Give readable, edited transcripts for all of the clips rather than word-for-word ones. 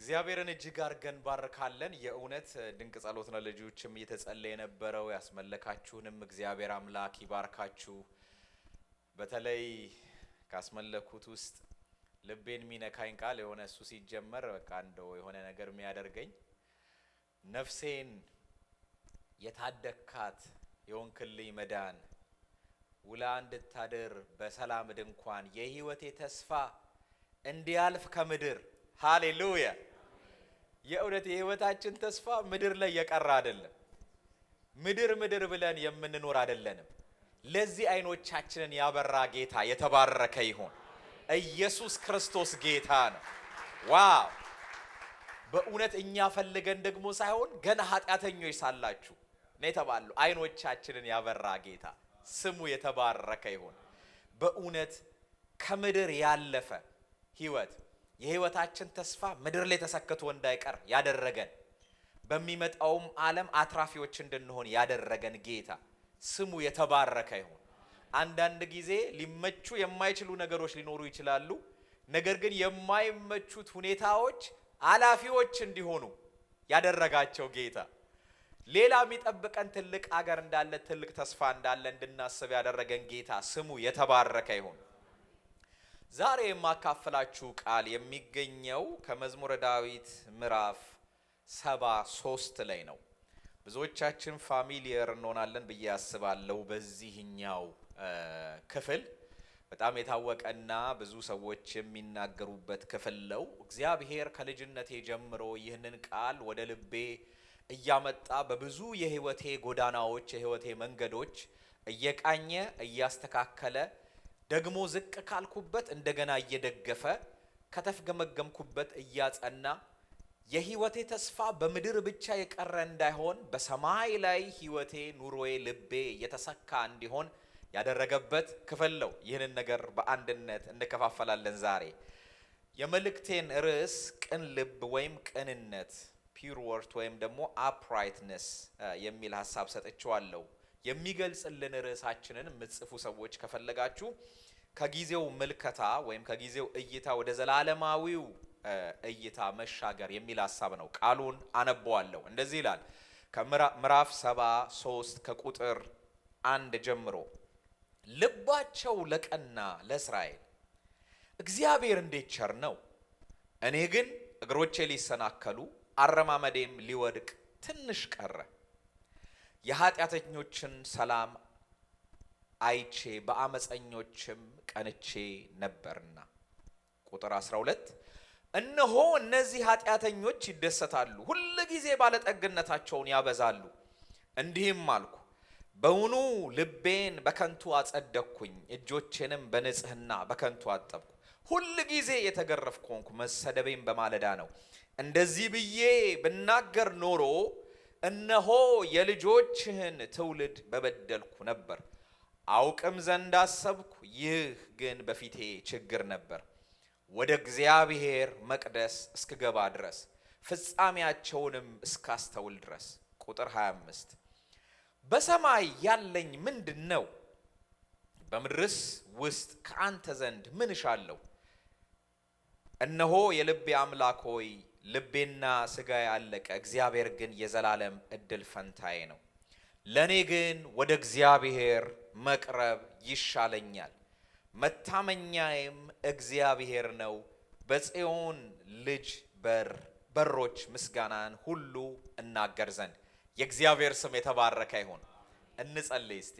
እግዚአብሔርን እጅግ አድርገን ባርካለን። የእውነት ድንቅ ጸሎት ነው ለልጆችም እየተጸለየ የነበረው። ያስመለካችሁንም እግዚአብሔር አምላክ ይባርካችሁ። በተለይ ካስመለኩት ውስጥ ልቤን ሚነካኝ ቃል የሆነ እሱ ሲጀመር በቃ እንደው የሆነ ነገር የሚያደርገኝ ነፍሴን የታደካት የሆንክልኝ መዳን ውላ እንድታድር በሰላም ድንኳን የህይወቴ ተስፋ እንዲያልፍ ከምድር ሃሌሉያ። የእውነት የህይወታችን ተስፋ ምድር ላይ የቀረ አይደለም። ምድር ብለን የምንኖር አይደለንም። ለዚህ አይኖቻችንን ያበራ ጌታ የተባረከ ይሁን። ኢየሱስ ክርስቶስ ጌታ ነው። ዋው! በእውነት እኛ ፈልገን ደግሞ ሳይሆን ገና ኃጢአተኞች ሳላችሁ ነው የተባለው። አይኖቻችንን ያበራ ጌታ ስሙ የተባረከ ይሁን። በእውነት ከምድር ያለፈ ህይወት የህይወታችን ተስፋ ምድር ላይ ተሰክቶ እንዳይቀር ያደረገን በሚመጣውም ዓለም አትራፊዎች እንድንሆን ያደረገን ጌታ ስሙ የተባረከ ይሁን። አንዳንድ ጊዜ ሊመቹ የማይችሉ ነገሮች ሊኖሩ ይችላሉ። ነገር ግን የማይመቹት ሁኔታዎች አላፊዎች እንዲሆኑ ያደረጋቸው ጌታ ሌላ የሚጠብቀን ትልቅ አገር እንዳለ ትልቅ ተስፋ እንዳለ እንድናስብ ያደረገን ጌታ ስሙ የተባረከ ይሁን። ዛሬ የማካፈላችሁ ቃል የሚገኘው ከመዝሙረ ዳዊት ምዕራፍ 73 ላይ ነው። ብዙዎቻችን ፋሚሊየር እንሆናለን ብዬ አስባለሁ። በዚህኛው ክፍል በጣም የታወቀና ብዙ ሰዎች የሚናገሩበት ክፍል ነው። እግዚአብሔር ከልጅነቴ ጀምሮ ይህንን ቃል ወደ ልቤ እያመጣ በብዙ የህይወቴ ጎዳናዎች የህይወቴ መንገዶች እየቃኘ እያስተካከለ ደግሞ ዝቅ ካልኩበት እንደገና እየደገፈ ከተፍገመገምኩበት እያጸና የህይወቴ ተስፋ በምድር ብቻ የቀረ እንዳይሆን በሰማይ ላይ ህይወቴ ኑሮዬ ልቤ የተሰካ እንዲሆን ያደረገበት ክፍል ነው። ይህንን ነገር በአንድነት እንከፋፈላለን። ዛሬ የመልእክቴን ርዕስ ቅን ልብ ወይም ቅንነት ፒውር ወርት ወይም ደግሞ አፕራይትነስ የሚል ሐሳብ ሰጥቼዋለሁ። የሚገልጽልን ርዕሳችንን የምትጽፉ ሰዎች ከፈለጋችሁ ከጊዜው ምልከታ ወይም ከጊዜው እይታ ወደ ዘላለማዊው እይታ መሻገር የሚል ሐሳብ ነው። ቃሉን አነበዋለሁ። እንደዚህ ይላል ከምዕራፍ 73 ከቁጥር 1 ጀምሮ ልባቸው ለቀና ለእስራኤል እግዚአብሔር እንዴት ቸር ነው። እኔ ግን እግሮቼ ሊሰናከሉ አረማመዴም ሊወድቅ ትንሽ ቀረ። የኃጢአተኞችን ሰላም አይቼ በአመፀኞችም ቀንቼ ነበርና። ቁጥር 12 እነሆ እነዚህ ኃጢአተኞች ይደሰታሉ፣ ሁሉ ጊዜ ባለጠግነታቸውን ያበዛሉ። እንዲህም አልኩ፣ በውኑ ልቤን በከንቱ አጸደቅኩኝ፣ እጆቼንም በንጽህና በከንቱ አጠብኩ። ሁሉ ጊዜ የተገረፍኩ ሆንኩ፣ መሰደቤም በማለዳ ነው። እንደዚህ ብዬ ብናገር ኖሮ እነሆ የልጆችህን ትውልድ በበደልኩ ነበር። አውቅም ዘንድ አሰብኩ፣ ይህ ግን በፊቴ ችግር ነበር። ወደ እግዚአብሔር መቅደስ እስክገባ ድረስ ፍጻሜያቸውንም እስካስተውል ድረስ። ቁጥር 25 በሰማይ ያለኝ ምንድን ነው? በምድርስ ውስጥ ከአንተ ዘንድ ምን እሻለሁ? እነሆ የልቤ አምላክ ሆይ ልቤና ሥጋዬ አለቀ፣ እግዚአብሔር ግን የዘላለም እድል ፈንታዬ ነው። ለእኔ ግን ወደ እግዚአብሔር መቅረብ ይሻለኛል፣ መታመኛዬም እግዚአብሔር ነው። በጽዮን ልጅ በሮች ምስጋናን ሁሉ እናገር ዘንድ። የእግዚአብሔር ስም የተባረከ ይሁን። እንጸልይ እስቲ።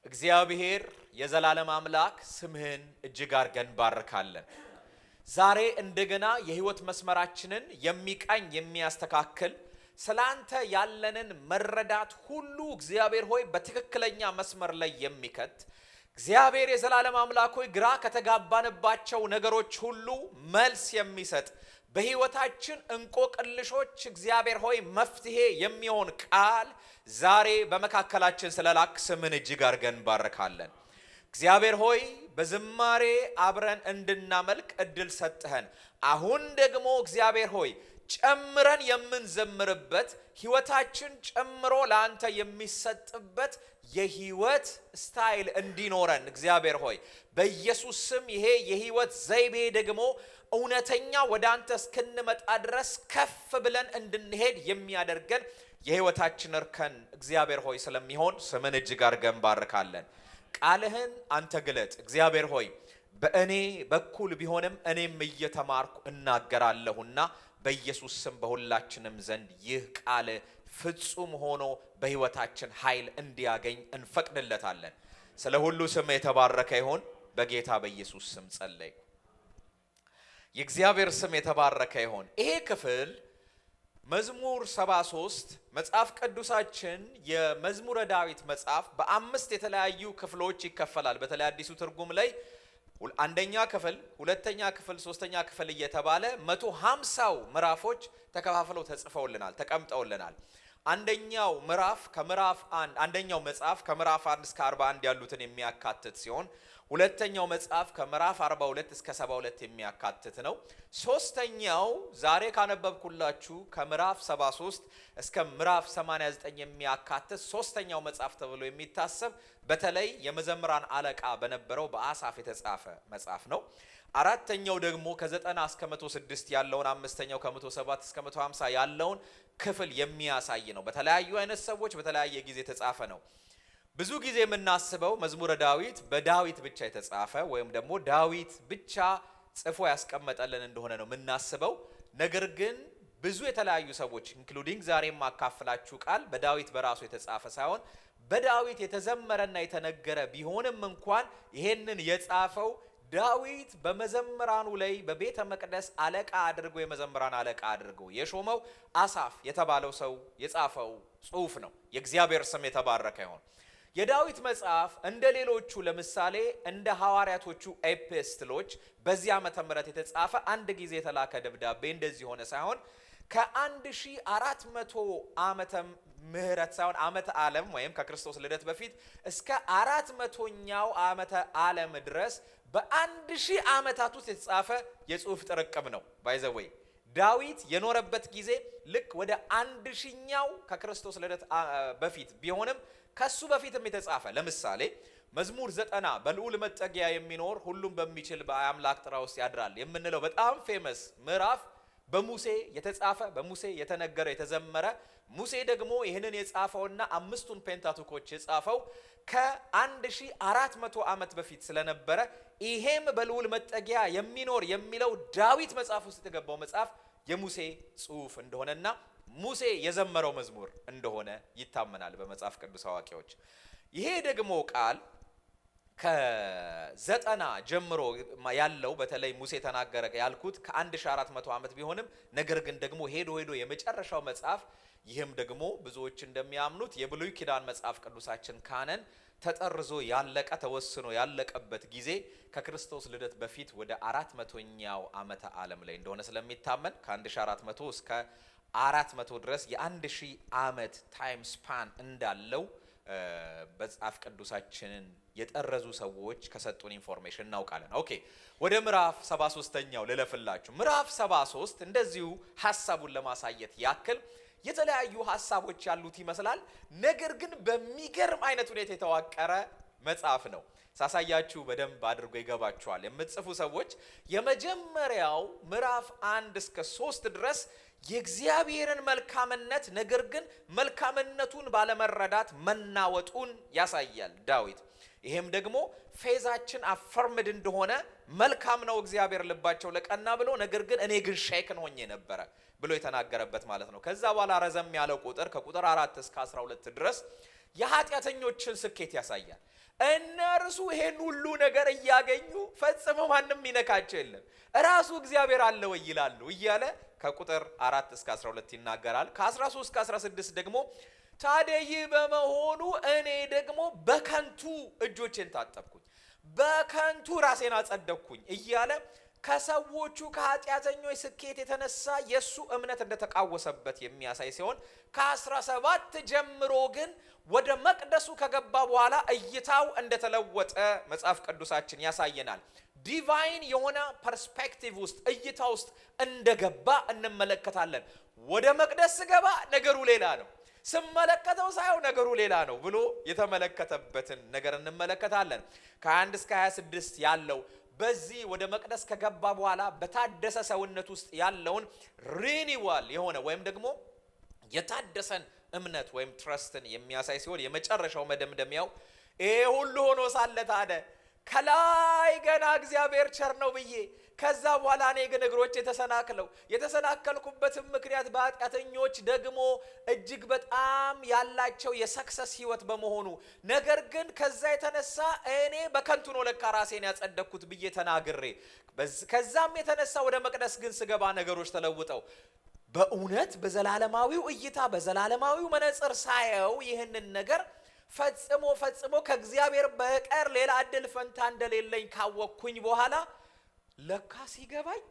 እግዚአብሔር የዘላለም አምላክ ስምህን እጅግ አድርገን ባርካለን። ዛሬ እንደገና የህይወት መስመራችንን የሚቃኝ የሚያስተካክል ስላንተ ያለንን መረዳት ሁሉ እግዚአብሔር ሆይ በትክክለኛ መስመር ላይ የሚከት እግዚአብሔር የዘላለም አምላክ ሆይ ግራ ከተጋባንባቸው ነገሮች ሁሉ መልስ የሚሰጥ በህይወታችን እንቆቅልሾች እግዚአብሔር ሆይ መፍትሄ የሚሆን ቃል ዛሬ በመካከላችን ስለላክ ስምን እጅግ አድርገን ባረካለን። እግዚአብሔር ሆይ በዝማሬ አብረን እንድናመልክ እድል ሰጥኸን። አሁን ደግሞ እግዚአብሔር ሆይ ጨምረን የምንዘምርበት ህይወታችን ጨምሮ ለአንተ የሚሰጥበት የህይወት ስታይል እንዲኖረን እግዚአብሔር ሆይ በኢየሱስ ስም ይሄ የህይወት ዘይቤ ደግሞ እውነተኛ ወደ አንተ እስክንመጣ ድረስ ከፍ ብለን እንድንሄድ የሚያደርገን የህይወታችን እርከን እግዚአብሔር ሆይ ስለሚሆን ስምን እጅግ አድርገን እንባርካለን። ቃልህን አንተ ግለጥ እግዚአብሔር ሆይ በእኔ በኩል ቢሆንም እኔም እየተማርኩ እናገራለሁና በኢየሱስ ስም በሁላችንም ዘንድ ይህ ቃል ፍጹም ሆኖ በህይወታችን ኃይል እንዲያገኝ እንፈቅድለታለን። ስለ ሁሉ ስም የተባረከ ይሁን በጌታ በኢየሱስ ስም ጸለይ። የእግዚአብሔር ስም የተባረከ ይሁን። ይሄ ክፍል መዝሙር 73 መጽሐፍ ቅዱሳችን የመዝሙረ ዳዊት መጽሐፍ በአምስት የተለያዩ ክፍሎች ይከፈላል። በተለይ አዲሱ ትርጉም ላይ አንደኛ ክፍል፣ ሁለተኛ ክፍል፣ ሶስተኛ ክፍል እየተባለ 150 ምዕራፎች ተከፋፍለው ተጽፈውልናል፣ ተቀምጠውልናል። አንደኛው ምዕራፍ አንደኛው መጽሐፍ ከምዕራፍ 1 እስከ 41 ያሉትን የሚያካትት ሲሆን ሁለተኛው መጽሐፍ ከምዕራፍ 42 እስከ 72 የሚያካትት ነው። ሶስተኛው ዛሬ ካነበብኩላችሁ ከምዕራፍ 73 እስከ ምዕራፍ 89 የሚያካትት ሶስተኛው መጽሐፍ ተብሎ የሚታሰብ በተለይ የመዘምራን አለቃ በነበረው በአሳፍ የተጻፈ መጽሐፍ ነው። አራተኛው ደግሞ ከ90 እስከ 106 ያለውን፣ አምስተኛው ከ107 እስከ 150 ያለውን ክፍል የሚያሳይ ነው። በተለያዩ አይነት ሰዎች በተለያየ ጊዜ የተጻፈ ነው። ብዙ ጊዜ የምናስበው መዝሙረ ዳዊት በዳዊት ብቻ የተጻፈ ወይም ደግሞ ዳዊት ብቻ ጽፎ ያስቀመጠልን እንደሆነ ነው የምናስበው። ነገር ግን ብዙ የተለያዩ ሰዎች ኢንክሉዲንግ ዛሬ የማካፍላችሁ ቃል በዳዊት በራሱ የተጻፈ ሳይሆን በዳዊት የተዘመረና የተነገረ ቢሆንም እንኳን ይሄንን የጻፈው ዳዊት በመዘምራኑ ላይ በቤተ መቅደስ አለቃ አድርጎ የመዘምራን አለቃ አድርጎ የሾመው አሳፍ የተባለው ሰው የጻፈው ጽሑፍ ነው። የእግዚአብሔር ስም የተባረከ ይሁን። የዳዊት መጽሐፍ እንደ ሌሎቹ ለምሳሌ እንደ ሐዋርያቶቹ ኤፒስትሎች በዚህ ዓመተ ምህረት የተጻፈ አንድ ጊዜ የተላከ ደብዳቤ እንደዚህ ሆነ ሳይሆን ከ1400 ዓመተ ምህረት ሳይሆን ዓመተ ዓለም ወይም ከክርስቶስ ልደት በፊት እስከ 400ኛው ዓመተ ዓለም ድረስ በ1000 ዓመታት ውስጥ የተጻፈ የጽሑፍ ጥርቅም ነው። ባይ ዘ ዌይ ዳዊት የኖረበት ጊዜ ልክ ወደ 1000ኛው ከክርስቶስ ልደት በፊት ቢሆንም ከሱ በፊትም የተጻፈ ለምሳሌ መዝሙር 90 በልዑል መጠጊያ የሚኖር ሁሉም በሚችል በአምላክ ጥራ ውስጥ ያድራል የምንለው በጣም ፌመስ ምዕራፍ በሙሴ የተጻፈ በሙሴ የተነገረ የተዘመረ ሙሴ ደግሞ ይህንን የጻፈውና አምስቱን ፔንታቱኮች የጻፈው ከ1400 ዓመት በፊት ስለነበረ ይሄም በልዑል መጠጊያ የሚኖር የሚለው ዳዊት መጽሐፍ ውስጥ የተገባው መጽሐፍ የሙሴ ጽሑፍ እንደሆነና ሙሴ የዘመረው መዝሙር እንደሆነ ይታመናል በመጽሐፍ ቅዱስ አዋቂዎች። ይሄ ደግሞ ቃል ከ90 ጀምሮ ያለው በተለይ ሙሴ ተናገረ ያልኩት ከ1400 ዓመት ቢሆንም ነገር ግን ደግሞ ሄዶ የመጨረሻው መጽሐፍ ይህም ደግሞ ብዙዎች እንደሚያምኑት የብሉይ ኪዳን መጽሐፍ ቅዱሳችን ካነን ተጠርዞ ያለቀ ተወስኖ ያለቀበት ጊዜ ከክርስቶስ ልደት በፊት ወደ 400ኛው ዓመተ ዓለም ላይ እንደሆነ ስለሚታመን ከ1400 እስከ 400 ድረስ የ1000 ዓመት ታይም ስፓን እንዳለው በመጽሐፍ ቅዱሳችንን የጠረዙ ሰዎች ከሰጡን ኢንፎርሜሽን እናውቃለን። ኦኬ ወደ ምዕራፍ 73ኛው ልለፍላችሁ። ምዕራፍ 73 እንደዚሁ ሐሳቡን ለማሳየት ያክል የተለያዩ ሐሳቦች ያሉት ይመስላል። ነገር ግን በሚገርም አይነት ሁኔታ የተዋቀረ መጽሐፍ ነው። ሳሳያችሁ በደንብ አድርጎ ይገባችኋል የምትጽፉ ሰዎች። የመጀመሪያው ምዕራፍ 1 እስከ 3 ድረስ የእግዚአብሔርን መልካምነት ነገር ግን መልካምነቱን ባለመረዳት መናወጡን ያሳያል ዳዊት። ይሄም ደግሞ ፌዛችን አፈርምድ እንደሆነ መልካም ነው እግዚአብሔር ልባቸው ለቀና ብሎ ነገር ግን እኔ ግን ሼክን ሆኜ ነበረ ብሎ የተናገረበት ማለት ነው። ከዛ በኋላ ረዘም ያለው ቁጥር ከቁጥር 4 እስከ 12 ድረስ የኃጢአተኞችን ስኬት ያሳያል። እነርሱ ይሄን ሁሉ ነገር እያገኙ ፈጽሞ ማንም ይነካቸው የለም ራሱ እግዚአብሔር አለ ወይ ይላሉ እያለ ከቁጥር 4 እስከ 12 ይናገራል። ከ13 እስከ 16 ደግሞ ታዲያ በመሆኑ እኔ ደግሞ በከንቱ እጆቼን ታጠብኩኝ፣ በከንቱ ራሴን አጸደቅኩኝ እያለ ከሰዎቹ ከኃጢአተኞች ስኬት የተነሳ የሱ እምነት እንደተቃወሰበት የሚያሳይ ሲሆን ከ17 ጀምሮ ግን ወደ መቅደሱ ከገባ በኋላ እይታው እንደተለወጠ መጽሐፍ ቅዱሳችን ያሳየናል። ዲቫይን የሆነ ፐርስፔክቲቭ ውስጥ እይታ ውስጥ እንደገባ እንመለከታለን። ወደ መቅደስ ስገባ ነገሩ ሌላ ነው፣ ስመለከተው ሳይሆን ነገሩ ሌላ ነው ብሎ የተመለከተበትን ነገር እንመለከታለን። ከ1 እስከ 26 ያለው በዚህ ወደ መቅደስ ከገባ በኋላ በታደሰ ሰውነት ውስጥ ያለውን ሪኒዋል የሆነ ወይም ደግሞ የታደሰን እምነት ወይም ትረስትን የሚያሳይ ሲሆን የመጨረሻው መደምደሚያው ይሄ ሁሉ ሆኖ ሳለ ታዲያ ከላይ ገና እግዚአብሔር ቸር ነው ብዬ ከዛ በኋላ እኔ ግን እግሮቼ የተሰናከልኩበትም ምክንያት በኃጢአተኞች ደግሞ እጅግ በጣም ያላቸው የሰክሰስ ህይወት በመሆኑ ነገር ግን ከዛ የተነሳ እኔ በከንቱ ነው ለካ ራሴን ያጸደቅኩት ብዬ ተናግሬ ከዛም የተነሳ ወደ መቅደስ ግን ስገባ ነገሮች ተለውጠው በእውነት በዘላለማዊው እይታ በዘላለማዊው መነጽር ሳየው ይህንን ነገር ፈጽሞ ከእግዚአብሔር በቀር ሌላ እድል ፈንታ እንደሌለኝ ካወቅኩኝ በኋላ ለካ ሲገባኝ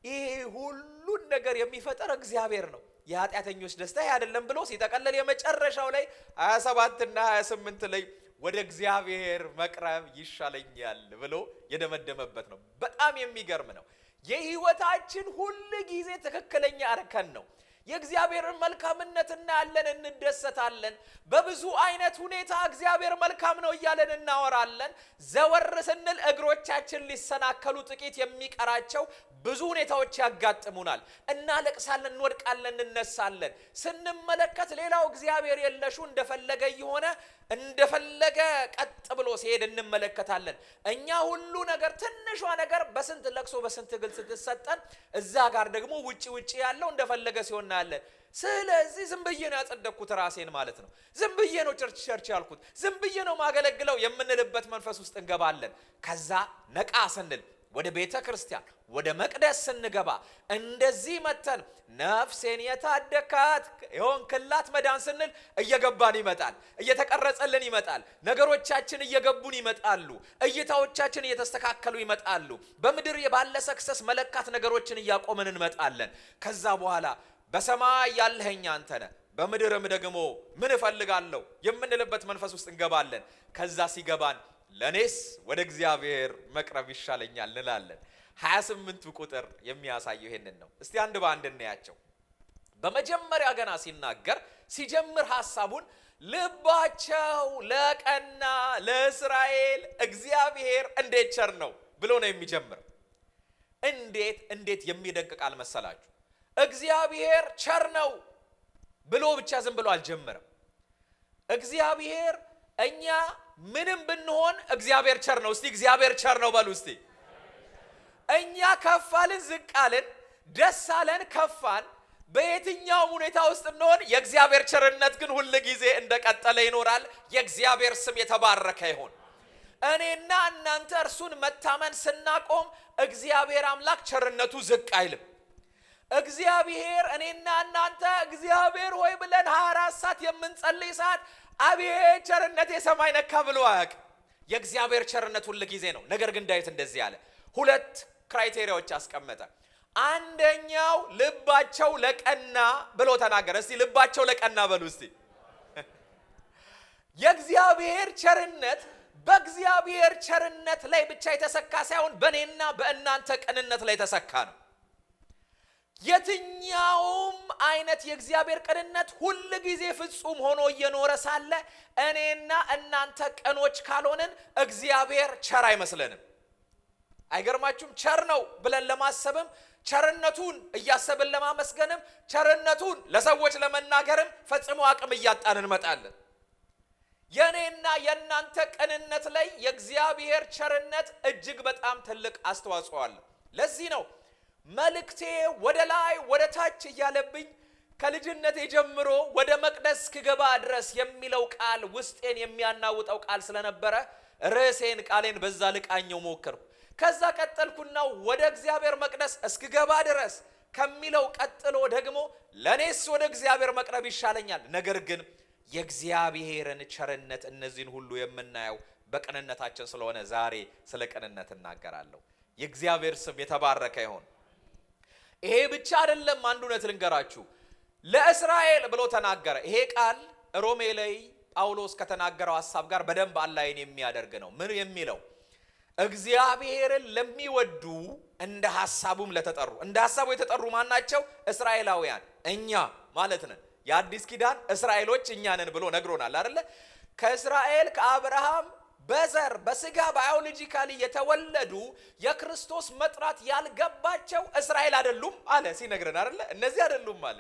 ይሄ ሁሉን ነገር የሚፈጠር እግዚአብሔር ነው፣ የኃጢአተኞች ደስታ አይደለም ብሎ ሲጠቀለል የመጨረሻው ላይ 27 እና 28 ላይ ወደ እግዚአብሔር መቅረብ ይሻለኛል ብሎ የደመደመበት ነው። በጣም የሚገርም ነው። የህይወታችን ሁሉ ጊዜ ትክክለኛ እርከን ነው። የእግዚአብሔርን መልካምነት እናያለን፣ እንደሰታለን። በብዙ አይነት ሁኔታ እግዚአብሔር መልካም ነው እያለን እናወራለን። ዘወር ስንል እግሮቻችን ሊሰናከሉ ጥቂት የሚቀራቸው ብዙ ሁኔታዎች ያጋጥሙናል። እናለቅሳለን፣ እንወድቃለን፣ እንነሳለን። ስንመለከት ሌላው እግዚአብሔር የለሹ እንደፈለገ የሆነ እንደፈለገ ቀጥ ብሎ ሲሄድ እንመለከታለን። እኛ ሁሉ ነገር ትንሿ ነገር በስንት ለቅሶ በስንት ግል ስትሰጠን እዛ ጋር ደግሞ ውጪ ያለው እንደፈለገ ሲሆን እናያለን። ስለዚህ ዝም ብዬ ነው ያጸደቅኩት ራሴን ማለት ነው፣ ዝም ብዬ ነው ቸርች ያልኩት፣ ዝም ብዬ ነው ማገለግለው የምንልበት መንፈስ ውስጥ እንገባለን። ከዛ ነቃ ስንል ወደ ቤተ ክርስቲያን ወደ መቅደስ ስንገባ እንደዚህ መተን ነፍሴን የታደካት የሆንክላት መዳን ስንል እየገባን ይመጣል፣ እየተቀረጸልን ይመጣል፣ ነገሮቻችን እየገቡን ይመጣሉ፣ እይታዎቻችን እየተስተካከሉ ይመጣሉ። በምድር ባለ ሰክሰስ መለካት ነገሮችን እያቆምን እንመጣለን። ከዛ በኋላ በሰማይ ያለኸኝ አንተ ነህ፣ በምድርም ደግሞ ምን እፈልጋለሁ የምንልበት መንፈስ ውስጥ እንገባለን። ከዛ ሲገባን ለኔስ ወደ እግዚአብሔር መቅረብ ይሻለኛል እንላለን። 28ቱ ቁጥር የሚያሳየው ይሄንን ነው። እስቲ አንድ በአንድ እናያቸው። በመጀመሪያ ገና ሲናገር ሲጀምር ሐሳቡን ልባቸው ለቀና ለእስራኤል እግዚአብሔር እንዴት ቸር ነው ብሎ ነው የሚጀምር። እንዴት የሚደንቅ ቃል መሰላችሁ! እግዚአብሔር ቸር ነው ብሎ ብቻ ዝም ብሎ አልጀመረም። እግዚአብሔር እኛ ምንም ብንሆን እግዚአብሔር ቸር ነው። እስቲ እግዚአብሔር ቸር ነው በሉ እስቲ። እኛ ከፋልን ዝቃልን፣ ደስ አለን ከፋን፣ በየትኛውም ሁኔታ ውስጥ እንሆን የእግዚአብሔር ቸርነት ግን ሁሉ ጊዜ እንደቀጠለ ይኖራል። የእግዚአብሔር ስም የተባረከ ይሁን። እኔና እናንተ እርሱን መታመን ስናቆም እግዚአብሔር አምላክ ቸርነቱ ዝቅ አይልም። እግዚአብሔር እኔና እናንተ እግዚአብሔር ሆይ ብለን 24 ሰዓት የምንጸልይ ሰዓት አቤት ቸርነት የሰማይ ነካ ብሎ አያውቅ። የእግዚአብሔር ቸርነት ሁሉ ጊዜ ነው። ነገር ግን ዳዊት እንደዚህ አለ፣ 2 ክራይቴሪያዎች አስቀመጠ። አንደኛው ልባቸው ለቀና ብሎ ተናገረ። እስቲ ልባቸው ለቀና በሉ እስቲ። የእግዚአብሔር ቸርነት በእግዚአብሔር ቸርነት ላይ ብቻ የተሰካ ሳይሆን በእኔና በእናንተ ቅንነት ላይ የተሰካ ነው። የትኛውም አይነት የእግዚአብሔር ቅንነት ሁሉ ጊዜ ፍጹም ሆኖ እየኖረ ሳለ እኔና እናንተ ቀኖች ካልሆንን እግዚአብሔር ቸር አይመስለንም። አይገርማችሁም? ቸር ነው ብለን ለማሰብም ቸርነቱን እያሰብን ለማመስገንም ቸርነቱን ለሰዎች ለመናገርም ፈጽሞ አቅም እያጣን እንመጣለን። የኔና የእናንተ ቅንነት ላይ የእግዚአብሔር ቸርነት እጅግ በጣም ትልቅ አስተዋጽኦ አለው። ለዚህ ነው መልእክቴ ወደ ላይ ወደ ታች እያለብኝ ከልጅነቴ ጀምሮ ወደ መቅደስ ክገባ ድረስ የሚለው ቃል ውስጤን የሚያናውጠው ቃል ስለነበረ ርዕሴን ቃሌን በዛ ልቃኘው ሞከርኩ። ከዛ ቀጠልኩና ወደ እግዚአብሔር መቅደስ እስክገባ ድረስ ከሚለው ቀጥሎ ደግሞ ለኔስ ወደ እግዚአብሔር መቅረብ ይሻለኛል። ነገር ግን የእግዚአብሔርን ቸርነት እነዚህን ሁሉ የምናየው በቅንነታችን ስለሆነ ዛሬ ስለ ቅንነት እናገራለሁ። የእግዚአብሔር ስም የተባረከ ይሁን። ይሄ ብቻ አይደለም። አንድ እውነት ልንገራችሁ፣ ለእስራኤል ብሎ ተናገረ። ይሄ ቃል ሮሜ ላይ ጳውሎስ ከተናገረው ሐሳብ ጋር በደንብ አላይን የሚያደርግ ነው። ምን የሚለው? እግዚአብሔርን ለሚወዱ እንደ ሐሳቡም ለተጠሩ። እንደ ሐሳቡ የተጠሩ ማናቸው? እስራኤላውያን እኛ ማለት ነን። የአዲስ ኪዳን እስራኤሎች እኛ ነን ብሎ ነግሮናል አይደለ? ከእስራኤል ከአብርሃም በዘር በስጋ ባዮሎጂካሊ የተወለዱ የክርስቶስ መጥራት ያልገባቸው እስራኤል አይደሉም አለ ሲነግረን አይደለ? እነዚህ አይደሉም አለ።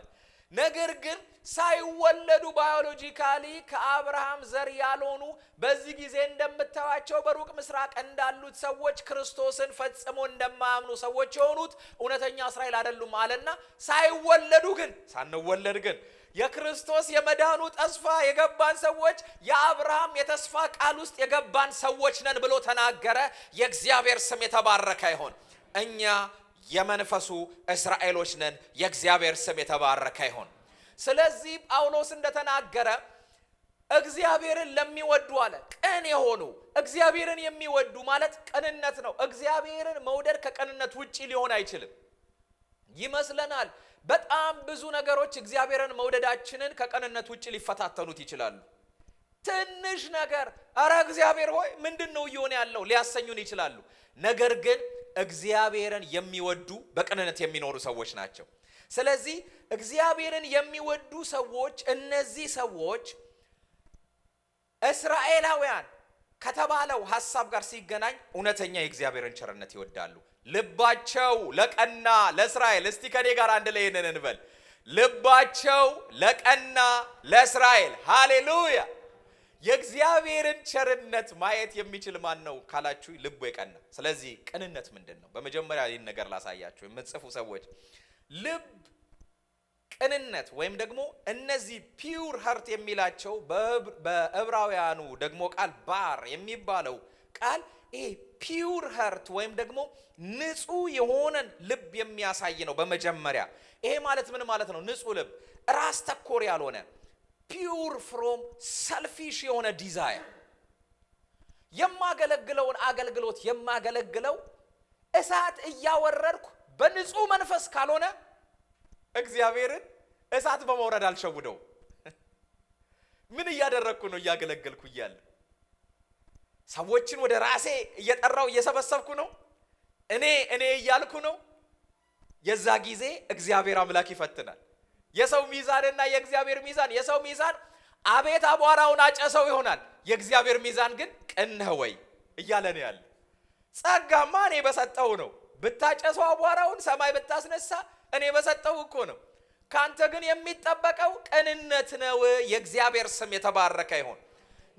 ነገር ግን ሳይወለዱ ባዮሎጂካሊ ከአብርሃም ዘር ያልሆኑ በዚህ ጊዜ እንደምታዩቸው በሩቅ ምስራቅ እንዳሉት ሰዎች ክርስቶስን ፈጽሞ እንደማያምኑ ሰዎች የሆኑት እውነተኛ እስራኤል አይደሉም አለና ሳይወለዱ ግን ሳንወለድ ግን የክርስቶስ የመዳኑ ተስፋ የገባን ሰዎች የአብርሃም የተስፋ ቃል ውስጥ የገባን ሰዎች ነን ብሎ ተናገረ። የእግዚአብሔር ስም የተባረከ ይሁን። እኛ የመንፈሱ እስራኤሎች ነን። የእግዚአብሔር ስም የተባረከ ይሁን። ስለዚህ ጳውሎስ እንደተናገረ እግዚአብሔርን ለሚወዱ አለ ቅን የሆኑ። እግዚአብሔርን የሚወዱ ማለት ቅንነት ነው። እግዚአብሔርን መውደድ ከቅንነት ውጪ ሊሆን አይችልም ይመስለናል። በጣም ብዙ ነገሮች እግዚአብሔርን መውደዳችንን ከቅንነት ውጪ ሊፈታተኑት ይችላሉ። ትንሽ ነገር አረ እግዚአብሔር ሆይ ምንድነው እየሆነ ያለው ሊያሰኙን ይችላሉ። ነገር ግን እግዚአብሔርን የሚወዱ በቅንነት የሚኖሩ ሰዎች ናቸው። ስለዚህ እግዚአብሔርን የሚወዱ ሰዎች እነዚህ ሰዎች እስራኤላውያን ከተባለው ሐሳብ ጋር ሲገናኝ እውነተኛ የእግዚአብሔርን ቸርነት ይወዳሉ። ልባቸው ለቀና ለእስራኤል። እስቲ ከኔ ጋር አንድ ላይ ይነን እንበል። ልባቸው ለቀና ለእስራኤል። ሃሌሉያ። የእግዚአብሔርን ቸርነት ማየት የሚችል ማን ነው ካላችሁ ልቡ የቀና። ስለዚህ ቅንነት ምንድነው? በመጀመሪያ ይህን ነገር ላሳያችሁ የምትጽፉ ሰዎች ልብ ቅንነት ወይም ደግሞ እነዚህ ፒውር ሀርት የሚላቸው በዕብራውያኑ ደግሞ ቃል ባር የሚባለው ቃል ይሄ ፒውር ሀርት ወይም ደግሞ ንጹህ የሆነን ልብ የሚያሳይ ነው። በመጀመሪያ ይሄ ማለት ምን ማለት ነው? ንጹህ ልብ ራስ ተኮር ያልሆነ ፒውር ፍሮም ሰልፊሽ የሆነ ዲዛይር የማገለግለውን አገልግሎት የማገለግለው እሳት እያወረድኩ በንጹህ መንፈስ ካልሆነ እግዚአብሔርን እሳት በመውረድ አልሸውደው። ምን እያደረግኩ ነው? እያገለገልኩ እያለ ሰዎችን ወደ ራሴ እየጠራው እየሰበሰብኩ ነው። እኔ እያልኩ ነው። የዛ ጊዜ እግዚአብሔር አምላክ ይፈትናል። የሰው ሚዛንና የእግዚአብሔር ሚዛን፣ የሰው ሚዛን አቤት አቧራውን አጨሰው ይሆናል። የእግዚአብሔር ሚዛን ግን ቅን ነህ ወይ እያለ ነው ያለ። ጸጋማ እኔ በሰጠው ነው። ብታጨሰው አቧራውን ሰማይ ብታስነሳ እኔ በሰጠው እኮ ነው። ካንተ ግን የሚጠበቀው ቅንነት ነው። የእግዚአብሔር ስም የተባረከ ይሁን።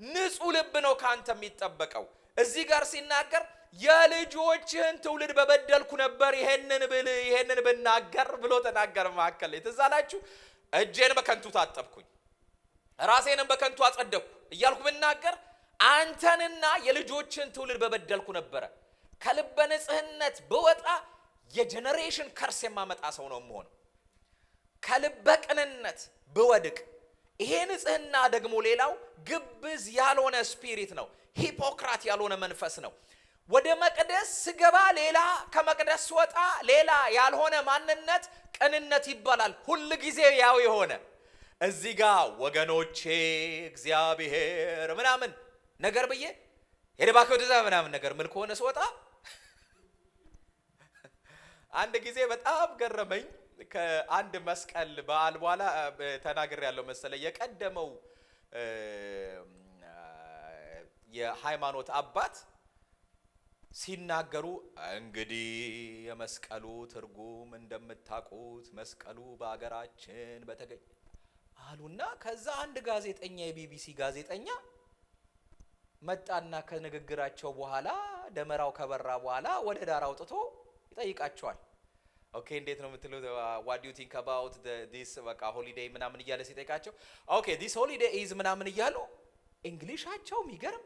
ንጹህ ልብ ነው ካንተ የሚጠበቀው። እዚህ ጋር ሲናገር የልጆችህን ትውልድ በበደልኩ ነበር ይሄንን ብናገር ብሎ ተናገረ። መካከል የተዛላችሁ እጄን በከንቱ ታጠብኩኝ ራሴንም በከንቱ አጸደቅኩ እያልኩ ብናገር አንተንና የልጆችህን ትውልድ በበደልኩ ነበር። ከልበ ንጽህነት ብወጣ የጀነሬሽን ከርስ የማመጣ ሰው ነው የምሆነው። ከልበ ቅንነት ብወድቅ ይሄ ንጽህና ደግሞ ሌላው ግብዝ ያልሆነ ስፒሪት ነው። ሂፖክራት ያልሆነ መንፈስ ነው። ወደ መቅደስ ስገባ ሌላ፣ ከመቅደስ ወጣ ሌላ ያልሆነ ማንነት ቅንነት ይባላል። ሁሉ ጊዜ ያው የሆነ እዚህ ጋር ወገኖቼ እግዚአብሔር ምናምን ነገር ብዬ ሄደባከ ወደዛ ምናምን ነገር ምን ከሆነ ስወጣ አንድ ጊዜ በጣም ገረመኝ። ከአንድ መስቀል በዓል በኋላ ተናግሬ ያለው መሰለ የቀደመው የሃይማኖት አባት ሲናገሩ እንግዲህ የመስቀሉ ትርጉም እንደምታውቁት መስቀሉ በአገራችን በተገኘ አሉና ከዛ አንድ ጋዜጠኛ የቢቢሲ ጋዜጠኛ መጣና ከንግግራቸው በኋላ ደመራው ከበራ በኋላ ወደ ዳር አውጥቶ ይጠይቃቸዋል። ኦኬ እንዴት ነው የምትሉት? what do you think about this በቃ ሆሊዴይ ምናምን እያለ ሲጠይቃቸው ኦኬ this holiday is ምናምን እያሉ እንግሊሻቸው የሚገርም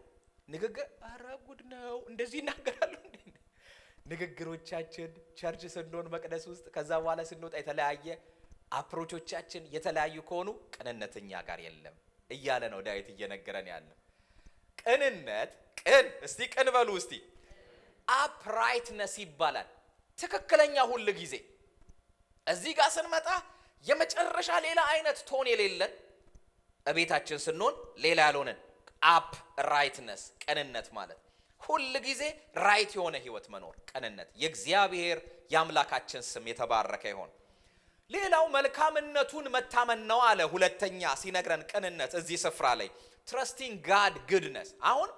ንግግር። አረ ጉድ ነው እንደዚህ ይናገራሉ እንዴ? ንግግሮቻችን ቸርች ስንሆን መቅደስ ውስጥ ከዛ በኋላ ስንወጣ የተለያየ አፕሮቾቻችን የተለያዩ ከሆኑ ቅንነትኛ ጋር የለም እያለ ነው ዳዊት እየነገረን ያለ። ቅንነት ቅን እስቲ ቅን በሉ እስቲ። uprightness ይባላል። ትክክለኛ ሁሉ ጊዜ እዚህ ጋር ስንመጣ የመጨረሻ ሌላ አይነት ቶን የሌለን እቤታችን ስንሆን ሌላ ያልሆነን uprightness ቅንነት ማለት ሁል ጊዜ ራይት የሆነ ህይወት መኖር ቅንነት። የእግዚአብሔር የአምላካችን ስም የተባረከ ይሁን። ሌላው መልካምነቱን መታመን ነው አለ። ሁለተኛ ሲነግረን ቅንነት እዚህ ስፍራ ላይ trusting God goodness። አሁን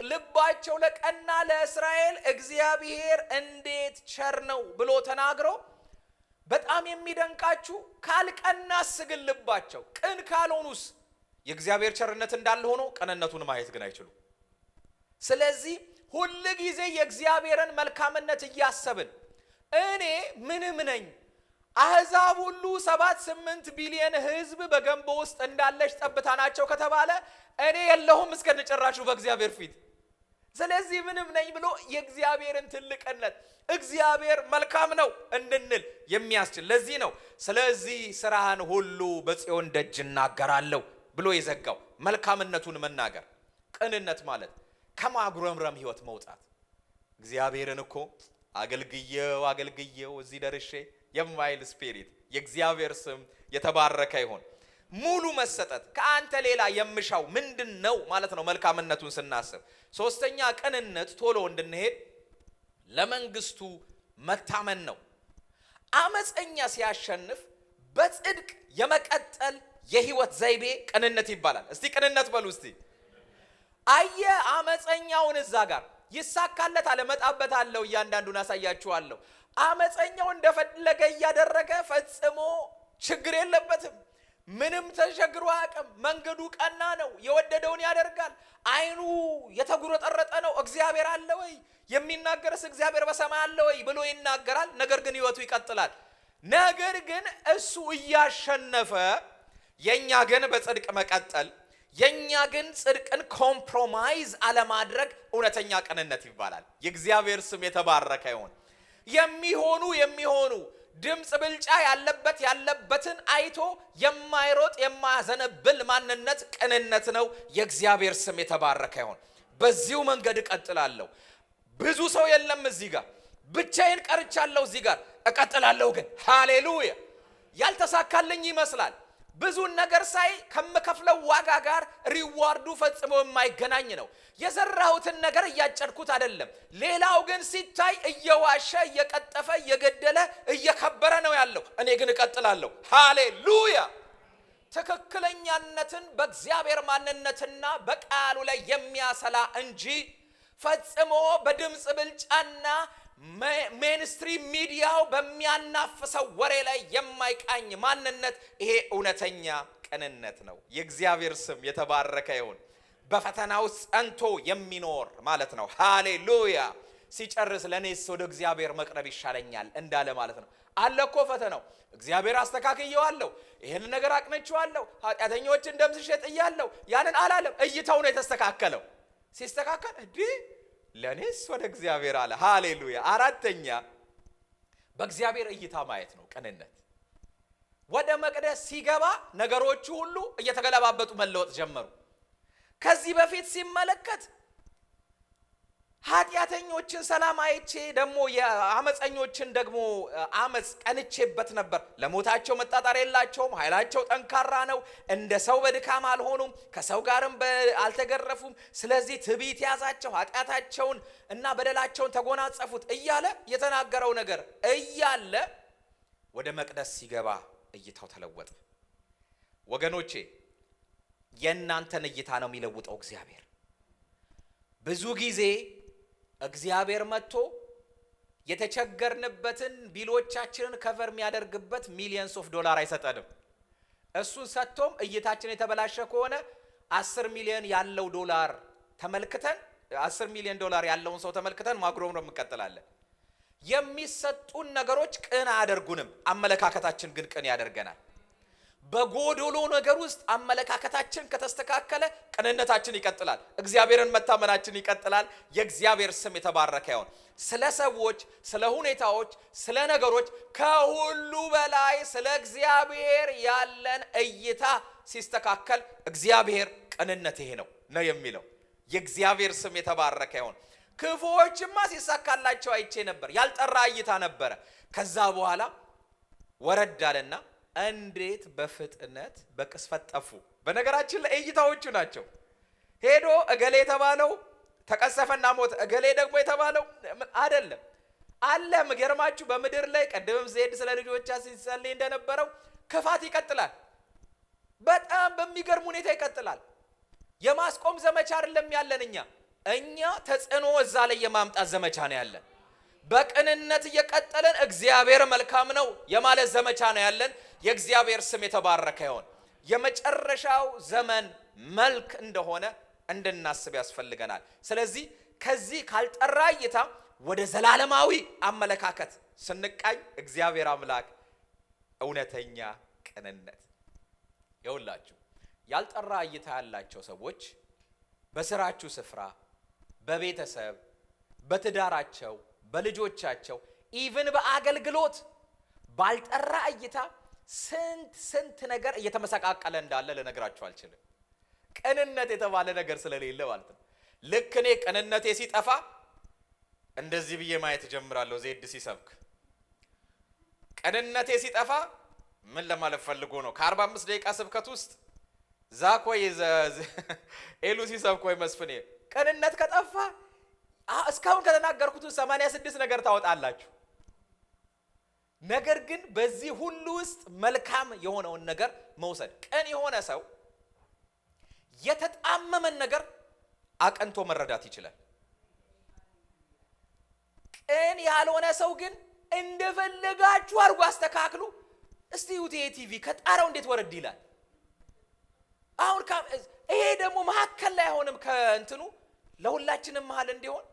ልባቸው ለቀና ለእስራኤል እግዚአብሔር እንዴት ቸር ነው ብሎ ተናግሮ በጣም የሚደንቃችሁ ካልቀናስ ግን ልባቸው ቅን ካልሆኑስ የእግዚአብሔር ቸርነት እንዳለ ሆኖ ቅንነቱን ማየት ግን አይችሉም። ስለዚህ ሁሉ ጊዜ የእግዚአብሔርን መልካምነት እያሰብን እኔ ምንም ነኝ አህዛብ ሁሉ 7-8 ቢሊዮን ህዝብ በገንቦ ውስጥ እንዳለች ጠብታ ናቸው ከተባለ እኔ የለሁም እስከነጨራሹ በእግዚአብሔር ፊት። ስለዚህ ምንም ነኝ ብሎ የእግዚአብሔርን ትልቅነት እግዚአብሔር መልካም ነው እንድንል የሚያስችል ለዚህ ነው ስለዚህ ስራህን ሁሉ በጽዮን ደጅ እናገራለሁ ብሎ የዘጋው። መልካምነቱን መናገር ቅንነት ማለት ከማጉረምረም ህይወት መውጣት። እግዚአብሔርን እኮ አገልግየው እዚህ ደርሼ የማይል ስፒሪት። የእግዚአብሔር ስም የተባረከ ይሁን። ሙሉ መሰጠት ከአንተ ሌላ የምሻው ምንድነው ማለት ነው መልካምነቱን ስናስብ። ሶስተኛ ቅንነት ቶሎ እንድንሄድ ለመንግስቱ መታመን ነው። አመፀኛ ሲያሸንፍ በጽድቅ የመቀጠል የህይወት ዘይቤ ቅንነት ይባላል። እስቲ ቅንነት በሉ እስቲ። አየ አመፀኛውን እዛ ጋር ይሳካለታል፣ እመጣበታለሁ፣ እያንዳንዱን አሳያችኋለሁ። አመፀኛው እንደፈለገ እያደረገ ፈጽሞ ችግር የለበትም። ምንም ተሸግሮ አያውቅም። መንገዱ ቀና ነው፣ የወደደውን ያደርጋል። አይኑ የተጉረጠረጠ ነው። እግዚአብሔር አለ ወይ የሚናገርስ እግዚአብሔር በሰማይ አለ ወይ ብሎ ይናገራል። ነገር ግን ህይወቱ ይቀጥላል። ነገር ግን እሱ እያሸነፈ የኛ ግን በጽድቅ መቀጠል፣ የኛ ግን ጽድቅን ኮምፕሮማይዝ አለማድረግ እውነተኛ ቅንነት ይባላል። የእግዚአብሔር ስም የተባረከ ይሁን። የሚሆኑ ድምጽ ብልጫ ያለበትን አይቶ የማይሮጥ የማያዘነብል ማንነት ቅንነት ነው። የእግዚአብሔር ስም የተባረከ ይሁን። በዚሁ መንገድ እቀጥላለሁ። ብዙ ሰው የለም እዚህ ጋር፣ ብቻዬን ቀርቻለሁ እዚህ ጋር፣ እቀጥላለሁ ግን ሃሌሉያ። ያልተሳካልኝ ይመስላል። ብዙ ነገር ሳይ ከመከፍለው ዋጋ ጋር ሪዋርዱ ፈጽሞ የማይገናኝ ነው። የዘራሁትን ነገር እያጨድኩት አይደለም። ሌላው ግን ሲታይ እየዋሸ እየቀጠፈ እየገደለ እየከበረ ነው ያለው። እኔ ግን እቀጥላለሁ። ሃሌሉያ። ትክክለኛነትን በእግዚአብሔር ማንነትና በቃሉ ላይ የሚያሰላ እንጂ ፈጽሞ በድምጽ ብልጫና ሜንስትሪም ሚዲያው በሚያናፍሰው ወሬ ላይ የማይቃኝ ማንነት ይሄ እውነተኛ ቅንነት ነው። የእግዚአብሔር ስም የተባረከ ይሁን። በፈተና ውስጥ ጸንቶ የሚኖር ማለት ነው። ሃሌሉያ። ሲጨርስ ለኔስ ወደ እግዚአብሔር መቅረብ ይሻለኛል እንዳለ ማለት ነው። አለኮ ፈተናው እግዚአብሔር አስተካክየዋለሁ፣ ይሄን ነገር አቅንቼዋለሁ፣ ኃጢአተኞችን ደምስሼ ጥያለሁ ያንን አላለም። እይታው ነው የተስተካከለው። ሲስተካከል ለኔስ ወደ እግዚአብሔር አለ። ሃሌሉያ። አራተኛ በእግዚአብሔር እይታ ማየት ነው ቅንነት። ወደ መቅደስ ሲገባ ነገሮቹ ሁሉ እየተገለባበጡ መለወጥ ጀመሩ። ከዚህ በፊት ሲመለከት ኃጢአተኞችን ሰላም አይቼ ደግሞ የአመፀኞችን ደግሞ አመፅ ቀንቼበት ነበር። ለሞታቸው መጣጣር የላቸውም፣ ኃይላቸው ጠንካራ ነው፣ እንደ ሰው በድካም አልሆኑም፣ ከሰው ጋርም አልተገረፉም። ስለዚህ ትዕቢት ያዛቸው፣ ኃጢአታቸውን እና በደላቸውን ተጎናጸፉት እያለ የተናገረው ነገር እያለ ወደ መቅደስ ሲገባ እይታው ተለወጠ። ወገኖቼ የእናንተን እይታ ነው የሚለውጠው እግዚአብሔር። ብዙ ጊዜ እግዚአብሔር መጥቶ የተቸገርንበትን ቢሎቻችንን ከቨር የሚያደርግበት ሚሊየንስ ኦፍ ዶላር አይሰጠንም። እሱን ሰጥቶም እይታችን የተበላሸ ከሆነ 10 ሚሊዮን ያለው ዶላር ተመልክተን 10 ሚሊዮን ዶላር ያለውን ሰው ተመልክተን ማጉረምረም እንቀጥላለን። የሚሰጡን ነገሮች ቅን አያደርጉንም፣ አመለካከታችን ግን ቅን ያደርገናል። በጎዶሎ ነገር ውስጥ አመለካከታችን ከተስተካከለ ቅንነታችን ይቀጥላል፣ እግዚአብሔርን መታመናችን ይቀጥላል። የእግዚአብሔር ስም የተባረከ ይሁን። ስለ ሰዎች፣ ስለ ሁኔታዎች፣ ስለ ነገሮች ከሁሉ በላይ ስለ እግዚአብሔር ያለን እይታ ሲስተካከል እግዚአብሔር ቅንነት ይሄ ነው የሚለው። የእግዚአብሔር ስም የተባረከ ይሁን። ክፉዎችማ ሲሳካላቸው አይቼ ነበር፣ ያልጠራ እይታ ነበረ። ከዛ በኋላ ወረድ አለና እንዴት በፍጥነት በቅስፈት ጠፉ። በነገራችን ላይ እይታዎቹ ናቸው። ሄዶ እገሌ የተባለው ተቀሰፈና ሞተ። እገሌ ደግሞ የተባለው አይደለም አለ። ምገርማችሁ በምድር ላይ ቀደም ዘሄድ ስለ ልጆቻ ሲጸልይ እንደነበረው ክፋት ይቀጥላል። በጣም በሚገርም ሁኔታ ይቀጥላል። የማስቆም ዘመቻ አይደለም ያለን እኛ ተጽዕኖ እዛ ላይ የማምጣት ዘመቻ ነው ያለን። በቅንነት እየቀጠለን እግዚአብሔር መልካም ነው የማለት ዘመቻ ነው ያለን። የእግዚአብሔር ስም የተባረከ ይሁን። የመጨረሻው ዘመን መልክ እንደሆነ እንድናስብ ያስፈልገናል። ስለዚህ ከዚህ ካልጠራ እይታ ወደ ዘላለማዊ አመለካከት ስንቃኝ እግዚአብሔር አምላክ እውነተኛ ቅንነት ይውላችሁ። ያልጠራ እይታ ያላቸው ሰዎች በስራችሁ ስፍራ፣ በቤተሰብ፣ በትዳራቸው፣ በልጆቻቸው ኢቭን በአገልግሎት ባልጠራ እይታ ስንት ነገር እየተመሰቃቀለ እንዳለ ልነግራችሁ አልችልም። ቅንነት የተባለ ነገር ስለሌለ ማለት ነው። ልክ እኔ ቅንነቴ ሲጠፋ እንደዚህ ብዬ ማየት ጀምራለሁ። ዜድ ሲሰብክ ቅንነቴ ሲጠፋ ምን ለማለት ፈልጎ ነው? ከ45 ደቂቃ ስብከት ውስጥ ዛኮይ ኤሉ ሲሰብክ ወይ መስፍኔ ቅንነት ከጠፋ እስካሁን ከተናገርኩት 86 ነገር ታወጣላችሁ። ነገር ግን በዚህ ሁሉ ውስጥ መልካም የሆነውን ነገር መውሰድ። ቅን የሆነ ሰው የተጣመመን ነገር አቀንቶ መረዳት ይችላል። ቅን ያልሆነ ሰው ግን እንደፈለጋችሁ አድርጎ አስተካክሉ። እስቲ ዩቲ ቲቪ ከጣራው እንዴት ወረድ ይላል። አሁን ይሄ ደግሞ መሀከል ላይ አይሆንም፣ ከእንትኑ ለሁላችንም መሀል እንዲሆን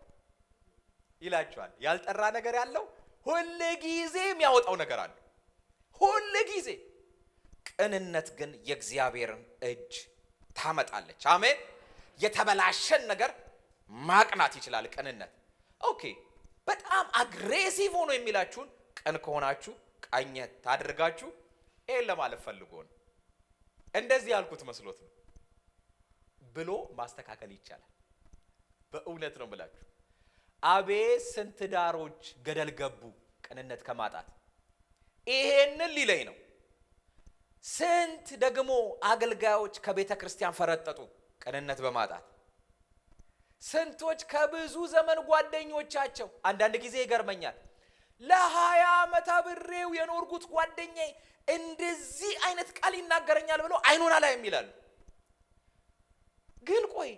ይላችኋል። ያልጠራ ነገር ያለው ሁሉ ጊዜ የሚያወጣው ነገር አለ፣ ሁሉ ጊዜ። ቅንነት ግን የእግዚአብሔርን እጅ ታመጣለች። አሜን። የተበላሸን ነገር ማቅናት ይችላል ቅንነት። ኦኬ። በጣም አግሬሲቭ ሆኖ የሚላችሁን ቅን ከሆናችሁ ቃኘት ታድርጋችሁ ይሄን ለማለት ፈልጎ ነው። እንደዚህ ያልኩት መስሎት ነው ብሎ ማስተካከል ይቻላል። በእውነት ነው ብላችሁ አቤት ስንት ዳሮች ገደል ገቡ ቅንነት ከማጣት። ይሄንን ሊለይ ነው። ስንት ደግሞ አገልጋዮች ከቤተ ክርስቲያን ፈረጠጡ ቅንነት በማጣት። ስንቶች ከብዙ ዘመን ጓደኞቻቸው፣ አንዳንድ ጊዜ ይገርመኛል፣ ለ20 ዓመት አብሬው የኖርኩት ጓደኛዬ እንደዚህ አይነት ቃል ይናገረኛል ብለው አይኑን አላየም ይላሉ። ግን ቆይ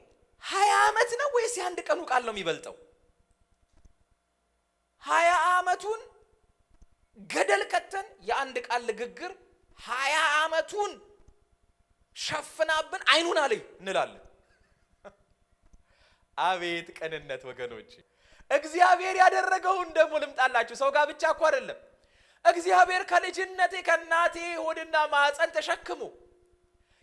20 ዓመት ነው ወይስ የአንድ ቀኑ ቃል ነው የሚበልጠው? 20 ዓመቱን ገደል ከተን የአንድ ቃል ንግግር 20 ዓመቱን ሸፍናብን አይኑን አለኝ እንላለን። አቤት ቅንነት ወገኖች! እግዚአብሔር ያደረገውን ደግሞ ልምጣላችሁ። ሰው ጋር ብቻ እኮ አይደለም። እግዚአብሔር ከልጅነቴ ከእናቴ ሆድና ማህፀን ተሸክሞ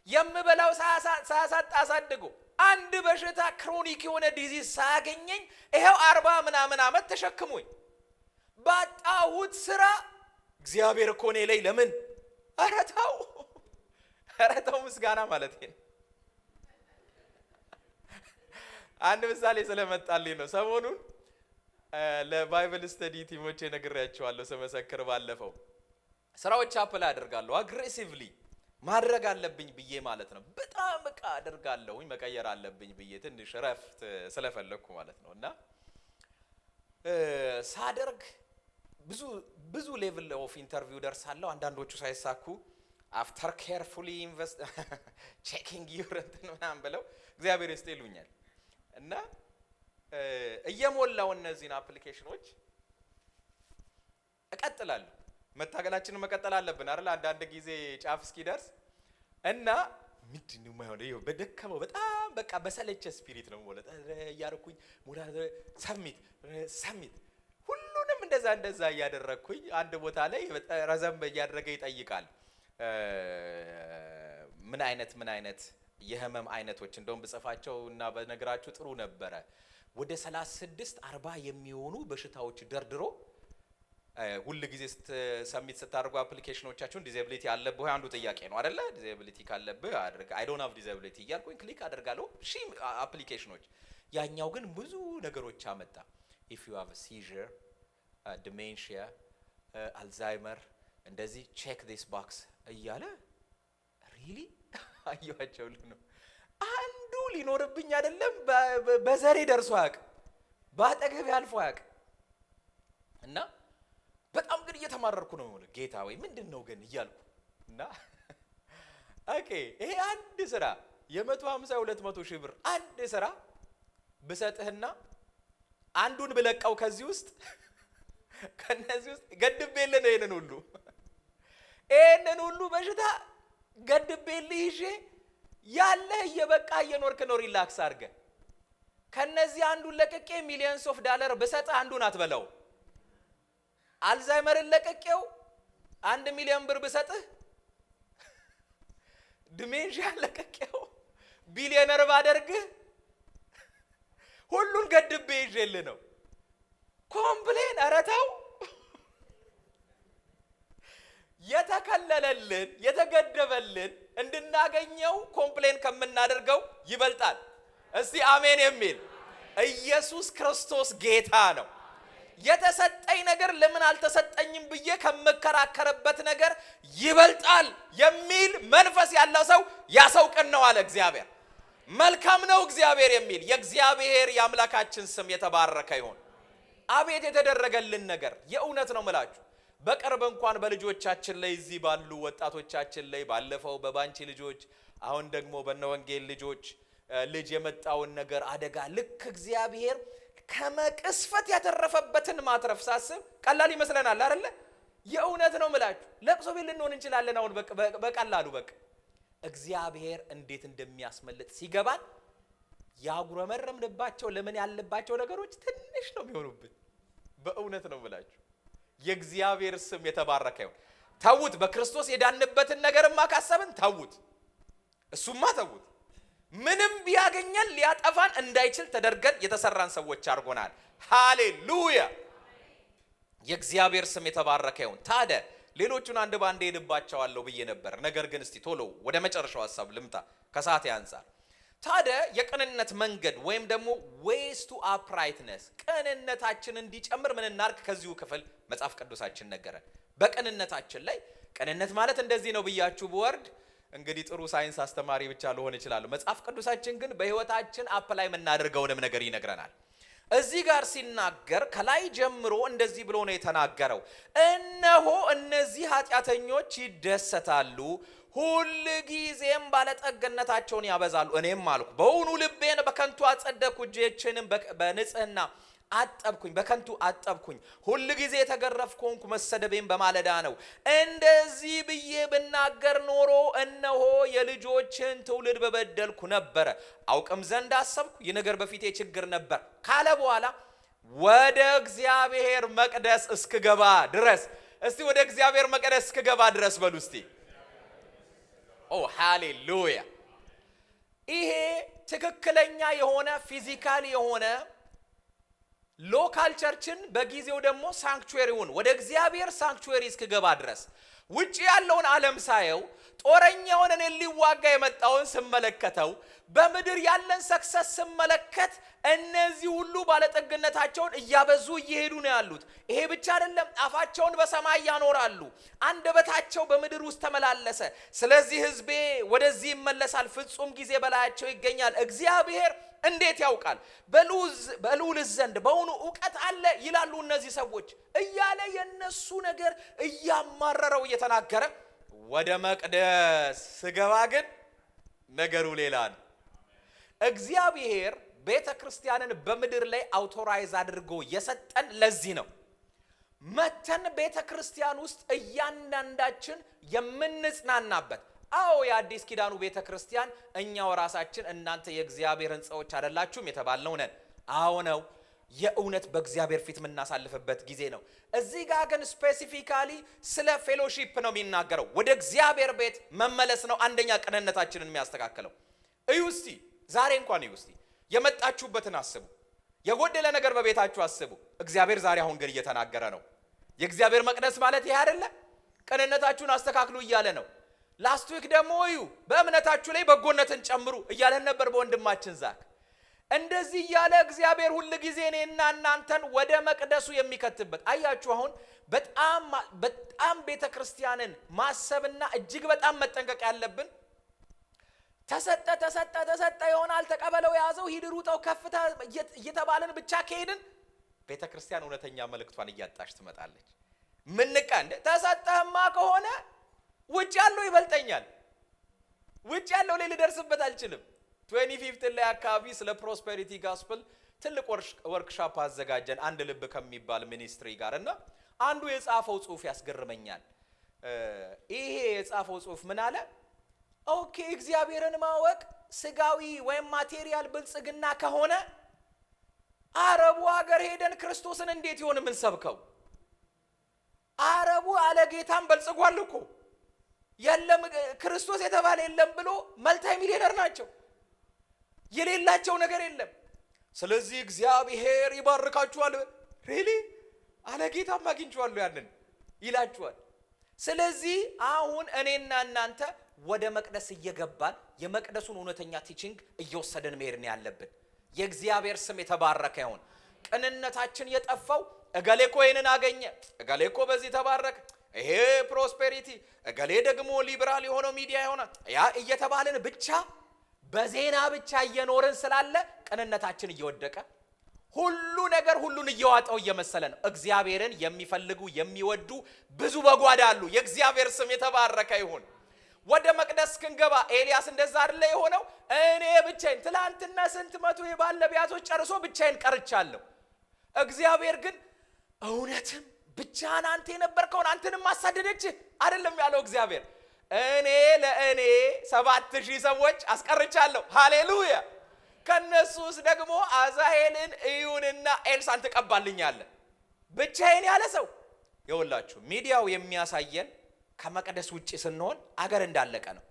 የምበላው ሳያሳጣ አሳድጎ አንድ በሽታ ክሮኒክ የሆነ ዲዚዝ ሳያገኘኝ ይሄው 40 ምናምን ዓመት ተሸክሞኝ ባጣሁት ስራ እግዚአብሔር እኮ እኔ ላይ ለምን ኧረ ተው ምስጋና ማለት ነው። አንድ ምሳሌ ስለመጣልኝ ነው። ሰሞኑን ለባይብል ስተዲ ቲሞቼ ነግሬያቸዋለሁ። ስመሰክር ባለፈው ስራዎች አፕላይ አደርጋለሁ። አግሬሲቭሊ ማድረግ አለብኝ ብዬ ማለት ነው። በጣም በቃ አደርጋለሁኝ፣ መቀየር አለብኝ ብዬ ትንሽ ረፍት ስለፈለግኩ ማለት ነው። እና ሳደርግ ብዙ ሌቭል ኦፍ ኢንተርቪው ደርሳለሁ። አንዳንዶቹ ሳይሳኩ አፍተር ኬርፉሊ ኢንቨስት ቼኪንግ ዩር እንትን ምናምን ብለው እግዚአብሔር ይስጥ ይሉኛል። እና እየሞላው እነዚህን አፕሊኬሽኖች እቀጥላለሁ። መታገላችንን መቀጠል አለብን አይደል? አንዳንድ ጊዜ ጫፍ እስኪደርስ እና ምንድነው የማይሆነው? በደከመው በጣም በቃ በሰለቸ ስፒሪት ነው ማለት እያደረኩኝ ሙላ ሰሚት ሁሉንም እንደዛ እያደረኩኝ አንድ ቦታ ላይ ረዘም እያደረገ ይጠይቃል። ምን አይነት የህመም አይነቶች እንደውም በጽፋቸው እና በነገራችሁ ጥሩ ነበረ። ወደ 36-40 የሚሆኑ በሽታዎች ደርድሮ ሁሉ ጊዜ ሰሚት ስታደርጉ አፕሊኬሽኖቻችሁን ዲዛቢሊቲ አለብህ አንዱ ጥያቄ ነው አይደለ? ዲዛቢሊቲ ካለብህ አድርግ። አይ ዶንት ሃቭ ዲዛቢሊቲ እያልኩኝ ክሊክ አደርጋለሁ። አፕሊኬሽኖች ያኛው ግን ብዙ ነገሮች አመጣ። ኢፍ ዩ ሃቭ ሲዥር፣ ዲሜንሺያ፣ አልዛይመር እንደዚህ ቼክ ዲስ ቦክስ እያለ ሪሊ አየዋቸው ነው። አንዱ ሊኖርብኝ አይደለም በዘሬ ደርሶ ያቅ ባጠገብ ያልፎ ያቅ እና በጣም ግን እየተማረርኩ ነው ማለት ጌታ ወይ ምንድነው ግን እያልኩ እና ኦኬ ይሄ አንድ ስራ የ150 200 ሺህ ብር አንድ ስራ ብሰጥህና አንዱን ብለቀው ከዚህ ውስጥ ከነዚህ ውስጥ ገድቤልህ ይሄንን ሁሉ በሽታ ገድቤልህ ይዤ ያለህ እየበቃ እየኖርክ ነው ሪላክስ አድርገህ ከነዚህ አንዱን ለቀቄ ሚሊየንስ ኦፍ ዶላር ብሰጥህ አንዱን አትበላው አልዛይመርን ለቀቄው 1 ሚሊዮን ብር ብሰጥህ ዲሜንሺያ ለቀቄው ቢሊዮነር ባደርግህ ሁሉን ገድቤ ይዤልህ ነው ኮምፕሌን አረታው የተከለለልን የተገደበልን እንድናገኘው ኮምፕሌን ከምናደርገው ይበልጣል እስቲ አሜን የሚል ኢየሱስ ክርስቶስ ጌታ ነው የተሰጠኝ ነገር ለምን አልተሰጠኝም ብዬ ከመከራከረበት ነገር ይበልጣል የሚል መንፈስ ያለው ሰው ያሰውቀን ነው አለ እግዚአብሔር መልካም ነው እግዚአብሔር የሚል የእግዚአብሔር ያምላካችን ስም የተባረከ ይሁን አቤት የተደረገልን ነገር የእውነት ነው ማለት በቅርብ እንኳን በልጆቻችን ላይ እዚህ ባሉ ወጣቶቻችን ላይ ባለፈው በባንቺ ልጆች አሁን ደግሞ በነወንጌል ልጅ የመጣውን ነገር አደጋ ልክ እግዚአብሔር ከመቅስፈት ያተረፈበትን ማትረፍ ሳስብ ቀላል ይመስለናል አይደል የእውነት ነው ማለት ለቅሶ ቤት ልንሆን እንችላለን አሁን በቀላሉ በቃ እግዚአብሔር እንዴት እንደሚያስመልጥ ሲገባን ያጉረመረምንባቸው ለምን ያለባቸው ነገሮች ትንሽ ነው የሚሆኑብን በእውነት ነው ማለት የእግዚአብሔር ስም የተባረከ ይሁን ታውት በክርስቶስ የዳንበትን ነገርማ ካሰብን ታውት እሱማ ታውት ምንም ቢያገኘን ሊያጠፋን እንዳይችል ተደርገን የተሰራን ሰዎች አርጎናል ሃሌሉያ የእግዚአብሔር ስም የተባረከ ይሁን ታዲያ ሌሎቹን አንድ ባንዴ ሄድባቸዋለሁ ብዬ ነበር ነገር ግን እስቲ ቶሎ ወደ መጨረሻው ሐሳብ ልምጣ ከሰዓት ያንፃር ታዲያ የቅንነት መንገድ ወይም ደግሞ ways to uprightness ቅንነታችን እንዲጨምር ምን እናርግ ከዚሁ ክፍል መጽሐፍ ቅዱሳችን ነገረን በቅንነታችን ላይ ቅንነት ማለት እንደዚህ ነው ብያችሁ በወርድ እንግዲህ ጥሩ ሳይንስ አስተማሪ ብቻ ልሆን ይችላል መጽሐፍ ቅዱሳችን ግን በህይወታችን አፕላይ የምናደርገውንም ነገር ይነግረናል እዚህ ጋር ሲናገር ከላይ ጀምሮ እንደዚህ ብሎ ነው የተናገረው እነሆ እነዚህ ኃጢአተኞች ይደሰታሉ ሁሉ ጊዜም ባለጠግነታቸውን ያበዛሉ እኔም አልኩ በእውኑ ልቤን በከንቱ አጸደቅኩ እጄንም በንጽህና አጠብኩኝ በከንቱ አጠብኩኝ ሁሉ ጊዜ የተገረፍኩ መሰደቤን በማለዳ ነው እንደዚህ ብዬ ብናገር ኖሮ እነሆ የልጆችን ትውልድ በበደልኩ ነበር አውቅም ዘንድ አሰብኩ የነገር በፊቴ ችግር ነበር ካለ በኋላ ወደ እግዚአብሔር መቅደስ እስክገባ ድረስ እስቲ ወደ እግዚአብሔር መቅደስ እስክገባ ድረስ በሉ እስቲ ኦ ሃሌሉያ ይሄ ትክክለኛ የሆነ ፊዚካሊ የሆነ ሎካል ቸርችን በጊዜው ደግሞ ሳንክቹዌሪውን ወደ እግዚአብሔር ሳንክቹዌሪ እስክገባ ድረስ ውጪ ያለውን ዓለም ሳየው ጦረኛውን እኔ ሊዋጋ የመጣውን ስመለከተው በምድር ያለን ሰክሰስ ስመለከት እነዚህ ሁሉ ባለጠግነታቸውን እያበዙ እየሄዱ ነው ያሉት ይሄ ብቻ አይደለም አፋቸውን በሰማይ ያኖራሉ አንደበታቸው በምድር ውስጥ ተመላለሰ ስለዚህ ህዝቤ ወደዚህ ይመለሳል ፍጹም ጊዜ በላያቸው ይገኛል እግዚአብሔር እንዴት ያውቃል በልዑል ዘንድ በእውኑ ዕውቀት አለ ይላሉ እነዚህ ሰዎች እያለ የነሱ ነገር እያማረረው እየተናገረ ወደ መቅደስ ስገባ ግን ነገሩ ሌላ ነው እግዚአብሔር ቤተክርስቲያንን በምድር ላይ አውቶራይዝ አድርጎ የሰጠን ለዚህ ነው መተን ቤተክርስቲያን ውስጥ እያንዳንዳችን የምንጽናናበት አዎ የአዲስ ኪዳኑ ቤተክርስቲያን እኛው ራሳችን እናንተ የእግዚአብሔር ሕንጻዎች አይደላችሁም የተባልነው ነን አዎ ነው የእውነት በእግዚአብሔር ፊት የምናሳልፍበት ጊዜ ነው እዚህ ጋር ግን ስፔሲፊካሊ ስለ ፌሎሺፕ ነው የሚናገረው ወደ እግዚአብሔር ቤት መመለስ ነው አንደኛ ቅንነታችንን የሚያስተካክለው እዩስቲ ዛሬ እንኳን እዩስቲ የመጣችሁበትን አስቡ የጎደለ ነገር በቤታችሁ አስቡ እግዚአብሔር ዛሬ አሁን ግን እየተናገረ ነው የእግዚአብሔር መቅደስ ማለት ይሄ አይደለ ቅንነታችሁን አስተካክሉ እያለ ነው ላስት ዊክ ደግሞ እዩ በእምነታችሁ ላይ በጎነትን ጨምሩ እያለን ነበር በወንድማችን ዛክ እንደዚህ እያለ እግዚአብሔር ሁሉ ጊዜ እኔና እናንተን ወደ መቅደሱ የሚከትበት አያችሁ አሁን በጣም ቤተክርስቲያንን ማሰብና እጅግ በጣም መጠንቀቅ ያለብን ተሰጠ ይሆናል ተቀበለው ያዘው ሂድ ሩጠው ከፍታ እየተባለን ብቻ ከሄድን ቤተክርስቲያን እውነተኛ መልእክቷን እያጣች ትመጣለች። ምንቃ እንደ ተሰጠህማ ከሆነ ውጭ ያለው ይበልጠኛል፣ ውጭ ያለው ላይ ልደርስበት አልችልም። 25 ላይ አካባቢ ስለ ፕሮስፐሪቲ ጋስፕል ትልቅ ወርክሾፕ አዘጋጀን አንድ ልብ ከሚባል ሚኒስትሪ ጋርና አንዱ የጻፈው ጽሁፍ ያስገርመኛል። ይሄ የጻፈው ጽሁፍ ምን አለ? ኦኬ እግዚአብሔርን ማወቅ ስጋዊ ወይም ማቴሪያል ብልጽግና ከሆነ አረቡ ሀገር ሄደን ክርስቶስን እንዴት ይሆን ምን ሰብከው? አረቡ አለ ጌታን በልጽጓል እኮ የለም ክርስቶስ የተባለ የለም ብሎ መልታይ ሚሊዮነር ናቸው፣ የሌላቸው ነገር የለም። ስለዚህ እግዚአብሔር ይባርካችኋል ሪሊ አለ ጌታም አግኝቻለሁ ያንን ይላችኋል። ስለዚህ አሁን እኔና እናንተ ወደ መቅደስ እየገባን የመቅደሱን እውነተኛ ቲቺንግ እየወሰደን መሄድ ነው ያለብን። የእግዚአብሔር ስም የተባረከ ይሁን። ቅንነታችን የጠፋው እገሌ እኮ ይሄንን አገኘ፣ እገሌ እኮ በዚህ ተባረከ፣ ይሄ ፕሮስፔሪቲ፣ እገሌ ደግሞ ሊበራል የሆነው ሚዲያ ይሆናል ያ እየተባለን ብቻ በዜና ብቻ እየኖርን ስላለ ቅንነታችን እየወደቀ ሁሉ ነገር ሁሉን እየዋጠው እየመሰለ ነው። እግዚአብሔርን የሚፈልጉ የሚወዱ ብዙ በጓዳ አሉ። የእግዚአብሔር ስም የተባረከ ይሁን። ወደ መቅደስ ክንገባ ኤልያስ እንደዛ አይደለ የሆነው? እኔ ብቻዬን ትላንትና ስንት መቶ የባለ ቢያቶች ጨርሶ ብቻዬን ቀርቻለሁ። እግዚአብሔር ግን እውነትም ብቻህን አንተ የነበርከውን አንተንም ማሳደደች አይደለም ያለው እግዚአብሔር። እኔ ለእኔ 7000 ሰዎች አስቀርቻለሁ። ሃሌሉያ። ከነሱስ ደግሞ አዛሄልን እዩንና ኤልሳን ተቀባልኛለህ። ብቻዬን ያለ ሰው ይኸውላችሁ ሚዲያው የሚያሳየን ከመቅደስ ውጪ ስንሆን አገር እንዳለቀ ነው።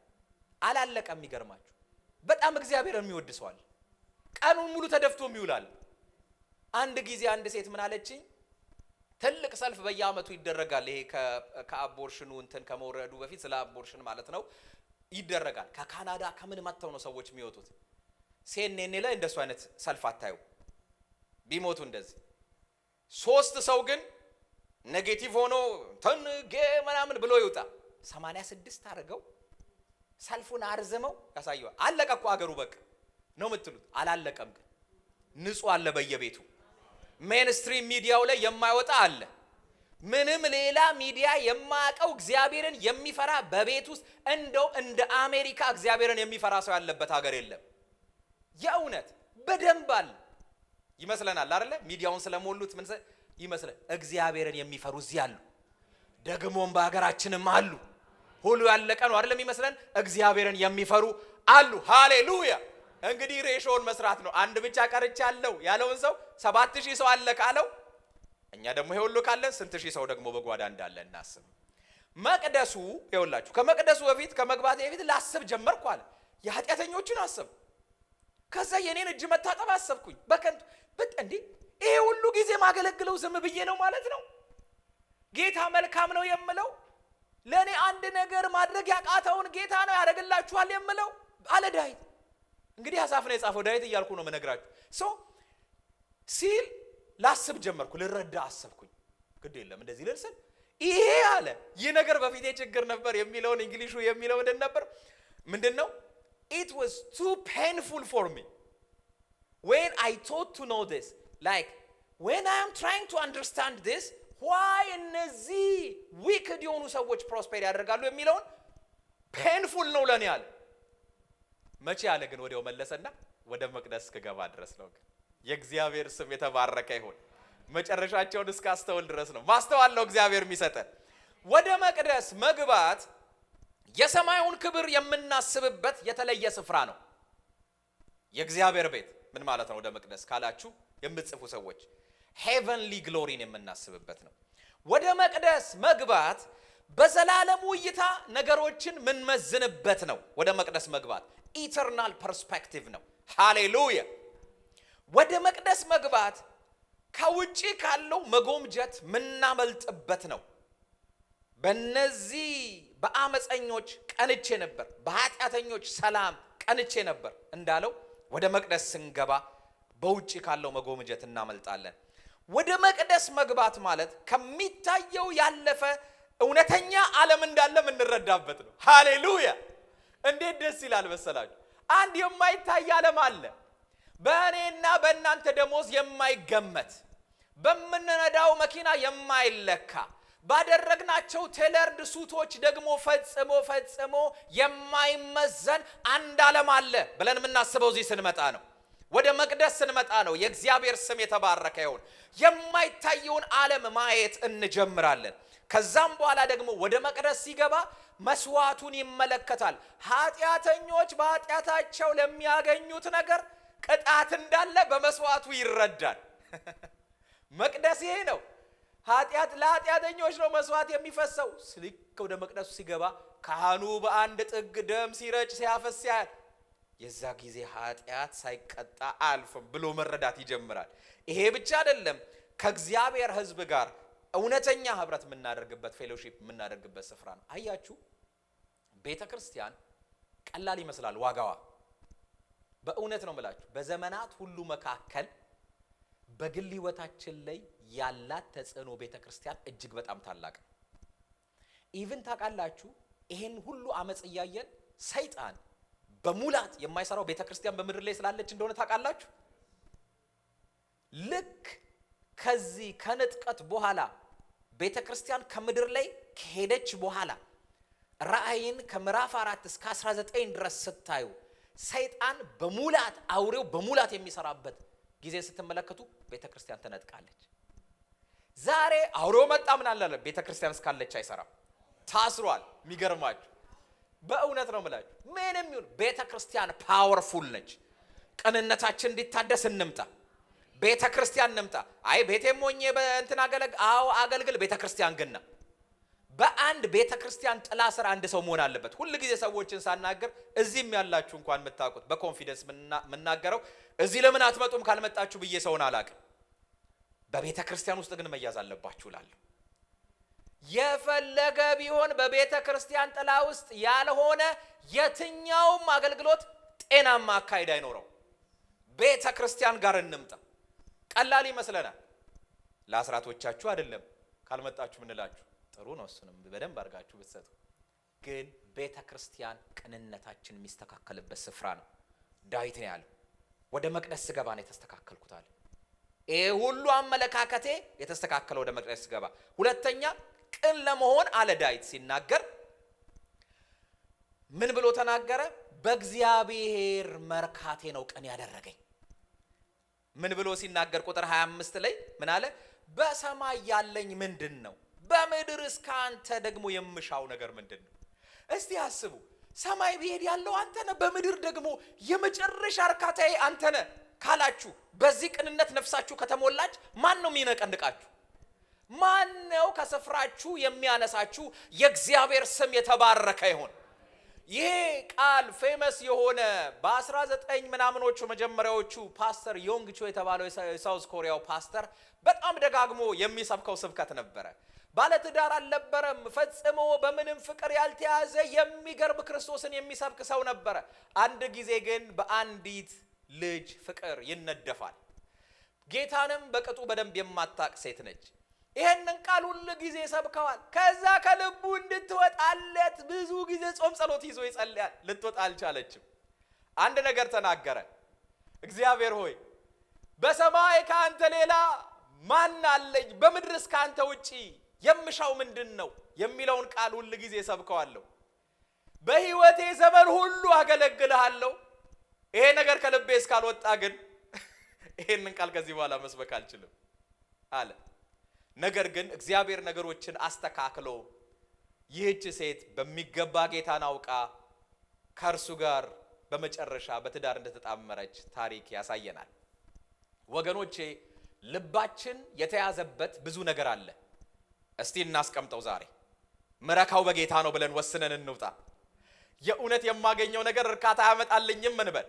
አላለቀም። የሚገርማችሁ በጣም እግዚአብሔር የሚወድ ሰው አለ። ቀኑን ሙሉ ተደፍቶ ይውላል። አንድ ጊዜ አንድ ሴት ምን አለችኝ? ትልቅ ሰልፍ በየአመቱ ይደረጋል። ይሄ ከአቦርሽኑ እንትን ከመውረዱ በፊት ስለ አቦርሽን ማለት ነው ይደረጋል። ከካናዳ ከምን መጥተው ነው ሰዎች የሚወጡት? CNN ላይ እንደሱ አይነት ሰልፍ አታዩ ቢሞቱ እንደዚህ 3 ሰው ግን ኔጌቲቭ ሆኖ ተንገ ምናምን ብሎ ይውጣ 86 አድርገው ሰልፉን አርዘመው ያሳየዋል። አለቀ እኮ አገሩ በቃ ነው የምትሉት። አላለቀም ግን ንጹህ አለ በየቤቱ። ሜንስትሪም ሚዲያው ላይ የማይወጣ አለ። ምንም ሌላ ሚዲያ የማያውቀው እግዚአብሔርን የሚፈራ በቤት ውስጥ እንደው እንደ አሜሪካ እግዚአብሔርን የሚፈራ ሰው ያለበት ሀገር የለም። የእውነት በደንብ አለ ይመስለናል አይደለ? ሚዲያውን ስለሞሉት ምን ይመስላል? እግዚአብሔርን የሚፈሩ እዚህ አሉ። ደግሞም በሀገራችንም አሉ። ሁሉ ያለቀ ነው አይደለም ይመስለን? እግዚአብሔርን የሚፈሩ አሉ። ሃሌሉያ። እንግዲህ ሬሾውን መስራት ነው። አንድ ብቻ ቀርቻለሁ ያለውን ሰው 7000 ሰው አለ ካለው እኛ ደግሞ ይሄ ሁሉ ካለ ስንት ሺህ ሰው ደግሞ በጓዳ እንዳለ እናስብ። መቅደሱ ይኸውላችሁ ከመቅደሱ በፊት ከመግባቴ በፊት ላስብ ጀመርኩ አለ። የኃጢአተኞችን አስብ። ከዛ የኔን እጅ መታጠብ አሰብኩኝ። በከንቱ እንዴ ይሄ ሁሉ ጊዜ ማገለግለው ዝም ብዬ ነው ማለት ነው? ጌታ መልካም ነው የምለው ለኔ አንድ ነገር ማድረግ ያቃተውን ጌታ ነው ያደርግላችኋል የምለው አለ ዳዊት። እንግዲህ ሐሳፍ ነው የጻፈው ዳዊት እያልኩ ነው መነግራችሁ። ሲል ላስብ ጀመርኩ፣ ልረዳ አሰብኩኝ። ግድ የለም እንደዚህ ልልስል ይሄ አለ ይህ ነገር በፊቴ ችግር ነበር የሚለውን እንግሊሹ የሚለው ምንድነው? It was too painful for me when I thought to know this, like when I am trying to understand this, why እነዚህ wicked የሆኑ ሰዎች ፕሮስፔር ያደርጋሉ የሚለውን painful ነው ለኔ አለ። መቼ አለ ግን ወዲያው መለሰና ወደ መቅደስ ከገባ ድረስ ነው። ግን የእግዚአብሔር ስም የተባረከ ይሁን። መጨረሻቸውን እስካስተውል ድረስ ነው ማስተዋል ነው እግዚአብሔር የሚሰጠን። ወደ መቅደስ መግባት የሰማዩን ክብር የምናስብበት የተለየ ስፍራ ነው። የእግዚአብሔር ቤት ምን ማለት ነው? ወደ መቅደስ ካላችሁ የምትጽፉ ሰዎች ሄቨንሊ ግሎሪን የምናስብበት ነው። ወደ መቅደስ መግባት በዘላለሙ እይታ ነገሮችን ምንመዝንበት ነው። ወደ መቅደስ መግባት ኢተርናል ፐርስፔክቲቭ ነው። ሃሌሉያ። ወደ መቅደስ መግባት ከውጪ ካለው መጎምጀት ምናመልጥበት ነው። በእነዚህ በአመፀኞች ቀንቼ ነበር፣ በኃጢአተኞች ሰላም ቀንቼ ነበር እንዳለው ወደ መቅደስ ስንገባ በውጪ ካለው መጎምጀት እናመልጣለን። ወደ መቅደስ መግባት ማለት ከሚታየው ያለፈ እውነተኛ ዓለም እንዳለ የምንረዳበት ነው። ሃሌሉያ። እንዴት ደስ ይላል መሰላችሁ! አንድ የማይታይ ዓለም አለ። በእኔና በእናንተ ደሞዝ የማይገመት፣ በምንነዳው መኪና የማይለካ፣ ባደረግናቸው ቴለርድ ሱቶች ደግሞ ፈጽሞ የማይመዘን አንድ ዓለም አለ ብለን የምናስበው እዚህ ስንመጣ ነው። ወደ መቅደስ ስንመጣ ነው። የእግዚአብሔር ስም የተባረከ ይሁን። የማይታየውን ዓለም ማየት እንጀምራለን። ከዛም በኋላ ደግሞ ወደ መቅደስ ሲገባ መስዋዕቱን ይመለከታል። ኃጢአተኞች በኃጢአታቸው ለሚያገኙት ነገር ቅጣት እንዳለ በመስዋዕቱ ይረዳል። መቅደስ ይሄ ነው። ለኃጢአተኞች ነው መስዋዕት የሚፈሰው። ልክ ወደ መቅደሱ ሲገባ ካህኑ በአንድ ጥግ ደም ሲረጭ ሲያፈስ ያያል። የዛ ጊዜ ኃጢአት ሳይቀጣ አልፍም ብሎ መረዳት ይጀምራል። ይሄ ብቻ አይደለም፣ ከእግዚአብሔር ሕዝብ ጋር እውነተኛ ህብረት የምናደርግበት ፌሎሺፕ የምናደርግበት ስፍራ ነው። አያችሁ፣ ቤተ ክርስቲያን ቀላል ይመስላል ዋጋዋ። በእውነት ነው የምላችሁ፣ በዘመናት ሁሉ መካከል በግል ህይወታችን ላይ ያላት ተጽዕኖ ቤተ ክርስቲያን እጅግ በጣም ታላቅ ነው። ኢቭን ታውቃላችሁ፣ ይሄን ሁሉ አመጽ እያየን ሰይጣን በሙላት የማይሰራው ቤተ ክርስቲያን በምድር ላይ ስላለች እንደሆነ ታውቃላችሁ። ልክ ከዚህ ከንጥቀት በኋላ ቤተ ክርስቲያን ከምድር ላይ ከሄደች በኋላ ራእይን ከምዕራፍ 4 እስከ 19 ድረስ ስታዩ ሰይጣን በሙላት አውሬው በሙላት የሚሰራበት ጊዜ ስትመለከቱ ቤተ ክርስቲያን ተነጥቃለች። ዛሬ አውሬው መጣ ምን አለ፣ ቤተ ክርስቲያን እስካለች አይሰራም፣ ታስሯል። የሚገርማችሁ በእውነት ነው የምላችሁ፣ ምንም ይሁን ቤተ ክርስቲያን ፓወርፉል ነች። ቅንነታችን እንዲታደስ እንምጣ፣ ቤተ ክርስቲያን እንምጣ። አይ ቤቴም ሆኜ በእንትን አገልግል፣ ቤተ ክርስቲያን ግን በአንድ ቤተ ክርስቲያን ጥላ ስር አንድ ሰው መሆን አለበት። ሁሉ ጊዜ ሰዎችን ሳናገር እዚህም ያላችሁ እንኳን የምታውቁት በኮንፊደንስ የምናገረው እዚህ ለምን አትመጡም ካልመጣችሁ ብዬ ሰውን አላቅም። በቤተ ክርስቲያን ውስጥ ግን መያዝ አለባችሁ እላለሁ። የፈለገ ቢሆን በቤተ ክርስቲያን ጥላ ውስጥ ያልሆነ የትኛውም አገልግሎት ጤናማ አካሄድ አይኖረው። ቤተ ክርስቲያን ጋር እንምጣ። ቀላል ይመስለናል። ለአስራቶቻችሁ አይደለም ካልመጣችሁ ምንላችሁ ጥሩ ነው፣ እሱንም በደንብ አድርጋችሁ ብትሰጡ። ግን ቤተ ክርስቲያን ቅንነታችን የሚስተካከልበት ስፍራ ነው። ዳዊት ነው ያለው፣ ወደ መቅደስ ስገባ ነው የተስተካከልኩት አለ። ይሄ ሁሉ አመለካከቴ የተስተካከለ ወደ መቅደስ ስገባ። ሁለተኛ ቅን ለመሆን አለ ዳዊት ሲናገር ምን ብሎ ተናገረ? በእግዚአብሔር መርካቴ ነው ቅን ያደረገኝ። ምን ብሎ ሲናገር ቁጥር 25 ላይ ምን አለ? በሰማይ ያለኝ ምንድን ነው? በምድር እስከ አንተ ደግሞ የምሻው ነገር ምንድን ነው? እስቲ አስቡ። ሰማይ ብሄድ ያለው አንተ ነህ፣ በምድር ደግሞ የመጨረሻ እርካታዬ አንተ ነህ ካላችሁ፣ በዚህ ቅንነት ነፍሳችሁ ከተሞላች ማን ነው የሚነቀንቃችሁ? ማን ነው ከስፍራችሁ የሚያነሳችሁ? የእግዚአብሔር ስም የተባረከ ይሁን። ይሄ ቃል ፌመስ የሆነ በ19 ምናምኖቹ መጀመሪያዎቹ ፓስተር ዮንግ ቾ የተባለው የሳውዝ ኮሪያው ፓስተር በጣም ደጋግሞ የሚሰብከው ስብከት ነበረ። ባለትዳር አልነበረም፣ ፈጽሞ በምንም ፍቅር ያልተያዘ የሚገርም ክርስቶስን የሚሰብክ ሰው ነበረ። አንድ ጊዜ ግን በአንዲት ልጅ ፍቅር ይነደፋል። ጌታንም በቅጡ በደንብ የማታቅ ሴት ነች። ይሄንን ቃል ሁሉ ጊዜ ሰብከዋል። ከዛ ከልቡ እንድትወጣለት ብዙ ጊዜ ጾም ጸሎት ይዞ ይጸልያል። ልትወጣ አልቻለችም። አንድ ነገር ተናገረ። እግዚአብሔር ሆይ በሰማይ ካንተ ሌላ ማን አለኝ? በምድርስ ካንተ ውጪ የምሻው ምንድን ነው? የሚለውን ቃል ሁሉ ጊዜ ሰብከዋለሁ። በህይወቴ ዘመን ሁሉ አገለግልሃለሁ። ይሄ ነገር ከልቤ እስካልወጣ ግን ይሄንን ቃል ከዚህ በኋላ መስበክ አልችልም አለ። ነገር ግን እግዚአብሔር ነገሮችን አስተካክሎ ይህች ሴት በሚገባ ጌታን አውቃ ከእርሱ ጋር በመጨረሻ በትዳር እንደተጣመረች ታሪክ ያሳየናል። ወገኖቼ ልባችን የተያዘበት ብዙ ነገር አለ። እስቲ እናስቀምጠው። ዛሬ ምረካው በጌታ ነው ብለን ወስነን እንውጣ። የእውነት የማገኘው ነገር እርካታ ያመጣልኝም እንበል።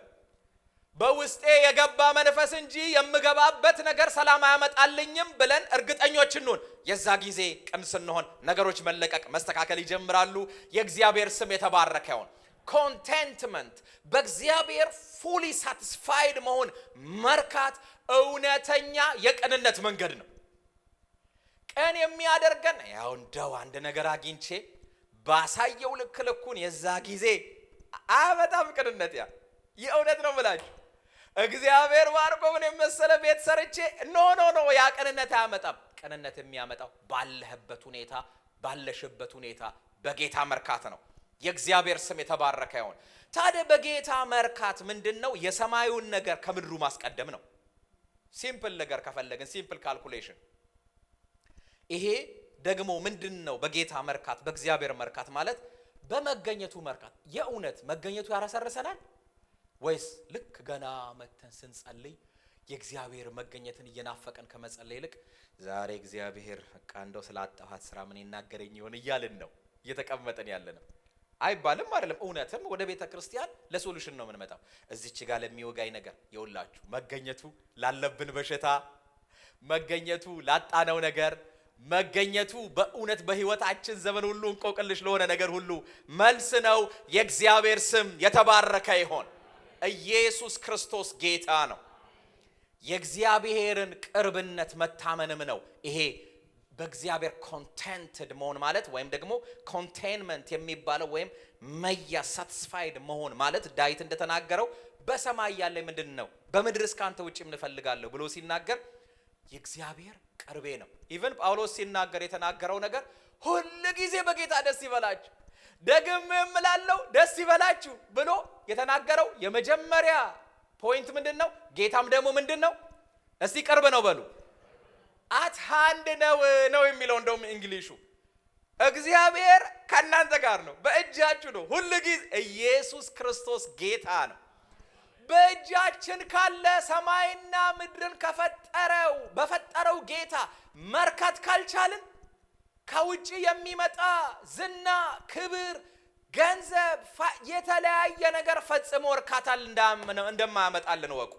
በውስጤ የገባ መንፈስ እንጂ የምገባበት ነገር ሰላም አያመጣልኝም ብለን እርግጠኞች እንሁን። የዛ ጊዜ ቅን ስንሆን ነገሮች መለቀቅ መስተካከል ይጀምራሉ። የእግዚአብሔር ስም የተባረከ ይሁን። ኮንቴንትመንት፣ በእግዚአብሔር ፉሊ ሳቲስፋይድ መሆን፣ መርካት እውነተኛ የቅንነት መንገድ ነው። ቅን የሚያደርገን ያው እንደው አንድ ነገር አግኝቼ ባሳየው ልክ ልኩን የዛ ጊዜ በጣም ቅንነት ያ የእውነት ነው ብላችሁ እግዚአብሔር ባርኮ ምን የመሰለ ቤት ሰርቼ ኖ ያ ቅንነት አያመጣም። ቅንነት የሚያመጣው ባለህበት ሁኔታ ባለሽበት ሁኔታ በጌታ መርካት ነው። የእግዚአብሔር ስም የተባረከ ይሁን። ታዲያ በጌታ መርካት ምንድነው? የሰማዩን ነገር ከምድሩ ማስቀደም ነው። ሲምፕል ነገር ከፈለግን ሲምፕል ካልኩሌሽን። ይሄ ደግሞ ምንድነው? በጌታ መርካት በእግዚአብሔር መርካት ማለት በመገኘቱ መርካት። የእውነት መገኘቱ ያረሰርሰናል ወይስ ልክ ገና መተን ስንጸልይ የእግዚአብሔር መገኘትን እየናፈቀን ከመጸለይ ይልቅ ዛሬ እግዚአብሔር በቃ እንደው ስላጣኋት ስራ ምን ይናገረኝ ይሆን እያልን ነው እየተቀመጠን ያለነው? አይባልም አይደለም። እውነትም ወደ ቤተ ክርስቲያን ለሶሉሽን ነው የምንመጣው። እዚች ጋር ለሚወጋይ ነገር ይውላችሁ መገኘቱ ላለብን በሽታ፣ መገኘቱ ላጣነው ነገር፣ መገኘቱ በእውነት በህይወታችን ዘመን ሁሉ እንቆቅልሽ ለሆነ ነገር ሁሉ መልስ ነው። የእግዚአብሔር ስም የተባረከ ይሁን። ኢየሱስ ክርስቶስ ጌታ ነው። የእግዚአብሔርን ቅርብነት መታመንም ነው። ይሄ በእግዚአብሔር ኮንቴንትድ መሆን ማለት ወይም ደግሞ ኮንቴንመንት የሚባለው ወይም መያ ሳቲስፋይድ መሆን ማለት ዳዊት እንደተናገረው በሰማይ ያለ ምንድነው በምድር እስካንተ ውጪ ምን እፈልጋለሁ ብሎ ሲናገር የእግዚአብሔር ቅርቤ ነው። ኢቭን ጳውሎስ ሲናገር የተናገረው ነገር ሁሉ ጊዜ በጌታ ደስ ይበላችሁ ደግሜ እምላለሁ ደስ ይበላችሁ ብሎ የተናገረው የመጀመሪያ ፖይንት ምንድነው? ጌታም ደግሞ ምንድነው? እስቲ ቅርብ ነው በሉ። አት ሃንድ ነው የሚለው እንደውም እንግሊሹ። እግዚአብሔር ከናንተ ጋር ነው፣ በእጃችሁ ነው ሁሉ ጊዜ። ኢየሱስ ክርስቶስ ጌታ ነው። በእጃችን ካለ ሰማይና ምድርን በፈጠረው ጌታ መርካት ካልቻልን ከውጪ የሚመጣ ዝና፣ ክብር፣ ገንዘብ፣ የተለያየ ነገር ፈጽሞ እርካታል እንደማያመጣልን ወቁ።